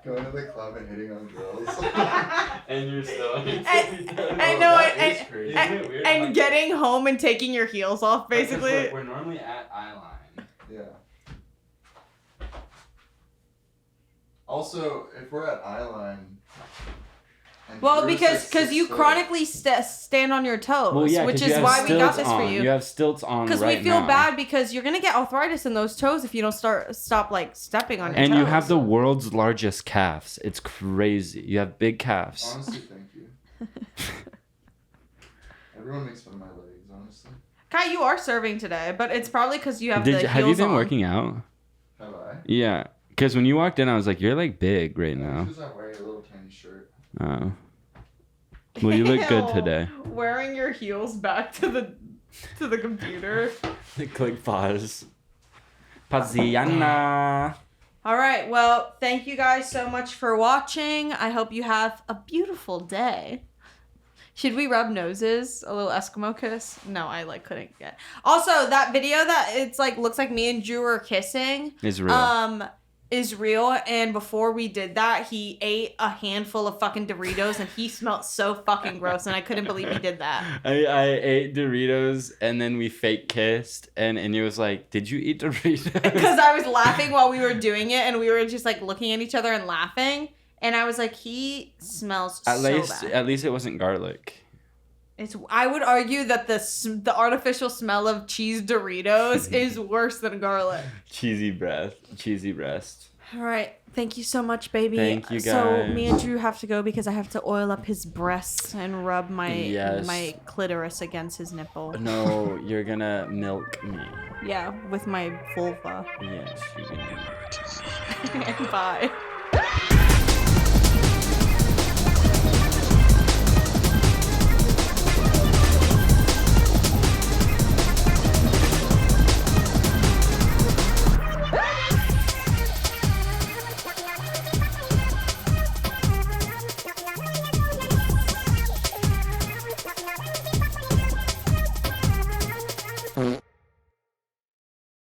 Going to the club and hitting on girls. And you're still. I know it. And getting home and taking your heels off, basically. We're normally at Eyeline. Yeah. Also, if we're at Eyeline. Well, because you chronically stand on your toes, well, yeah, which is why we got this on. for you. You have stilts on because we feel bad because you're gonna get arthritis in those toes if you don't stop like stepping on your toes. And you have the world's largest calves. It's crazy. You have big calves. Honestly, thank you. Everyone makes fun of my legs, honestly. Kai, you are serving today, but it's probably because you have the heels on. Have you been working out? Have I? Yeah, because when you walked in, I was like, you're like big right now. Because I'm wearing a little tiny shirt. Oh. Well, you look good today. Wearing your heels back to the computer. Click pause. Pausiana. All right. Well, thank you guys so much for watching. I hope you have a beautiful day. Should we rub noses? A little Eskimo kiss? No, I couldn't get. Also, that video that it's looks like me and Drew are kissing is real. And before we did that, he ate a handful of fucking Doritos and he smelled so fucking gross and I couldn't believe he did that. I ate Doritos and then we fake kissed and Enya was like, did you eat Doritos? Because I was laughing while we were doing it and we were just looking at each other and laughing. And I was like, he smells so bad. At least it wasn't garlic. I would argue that the artificial smell of cheese Doritos is worse than garlic. Cheesy breast. All right. Thank you so much, baby. Thank you, guys. So me and Drew have to go because I have to oil up his breasts and rub my clitoris against his nipple. No, you're gonna milk me. Yeah, with my vulva. Yes, you're gonna. Bye.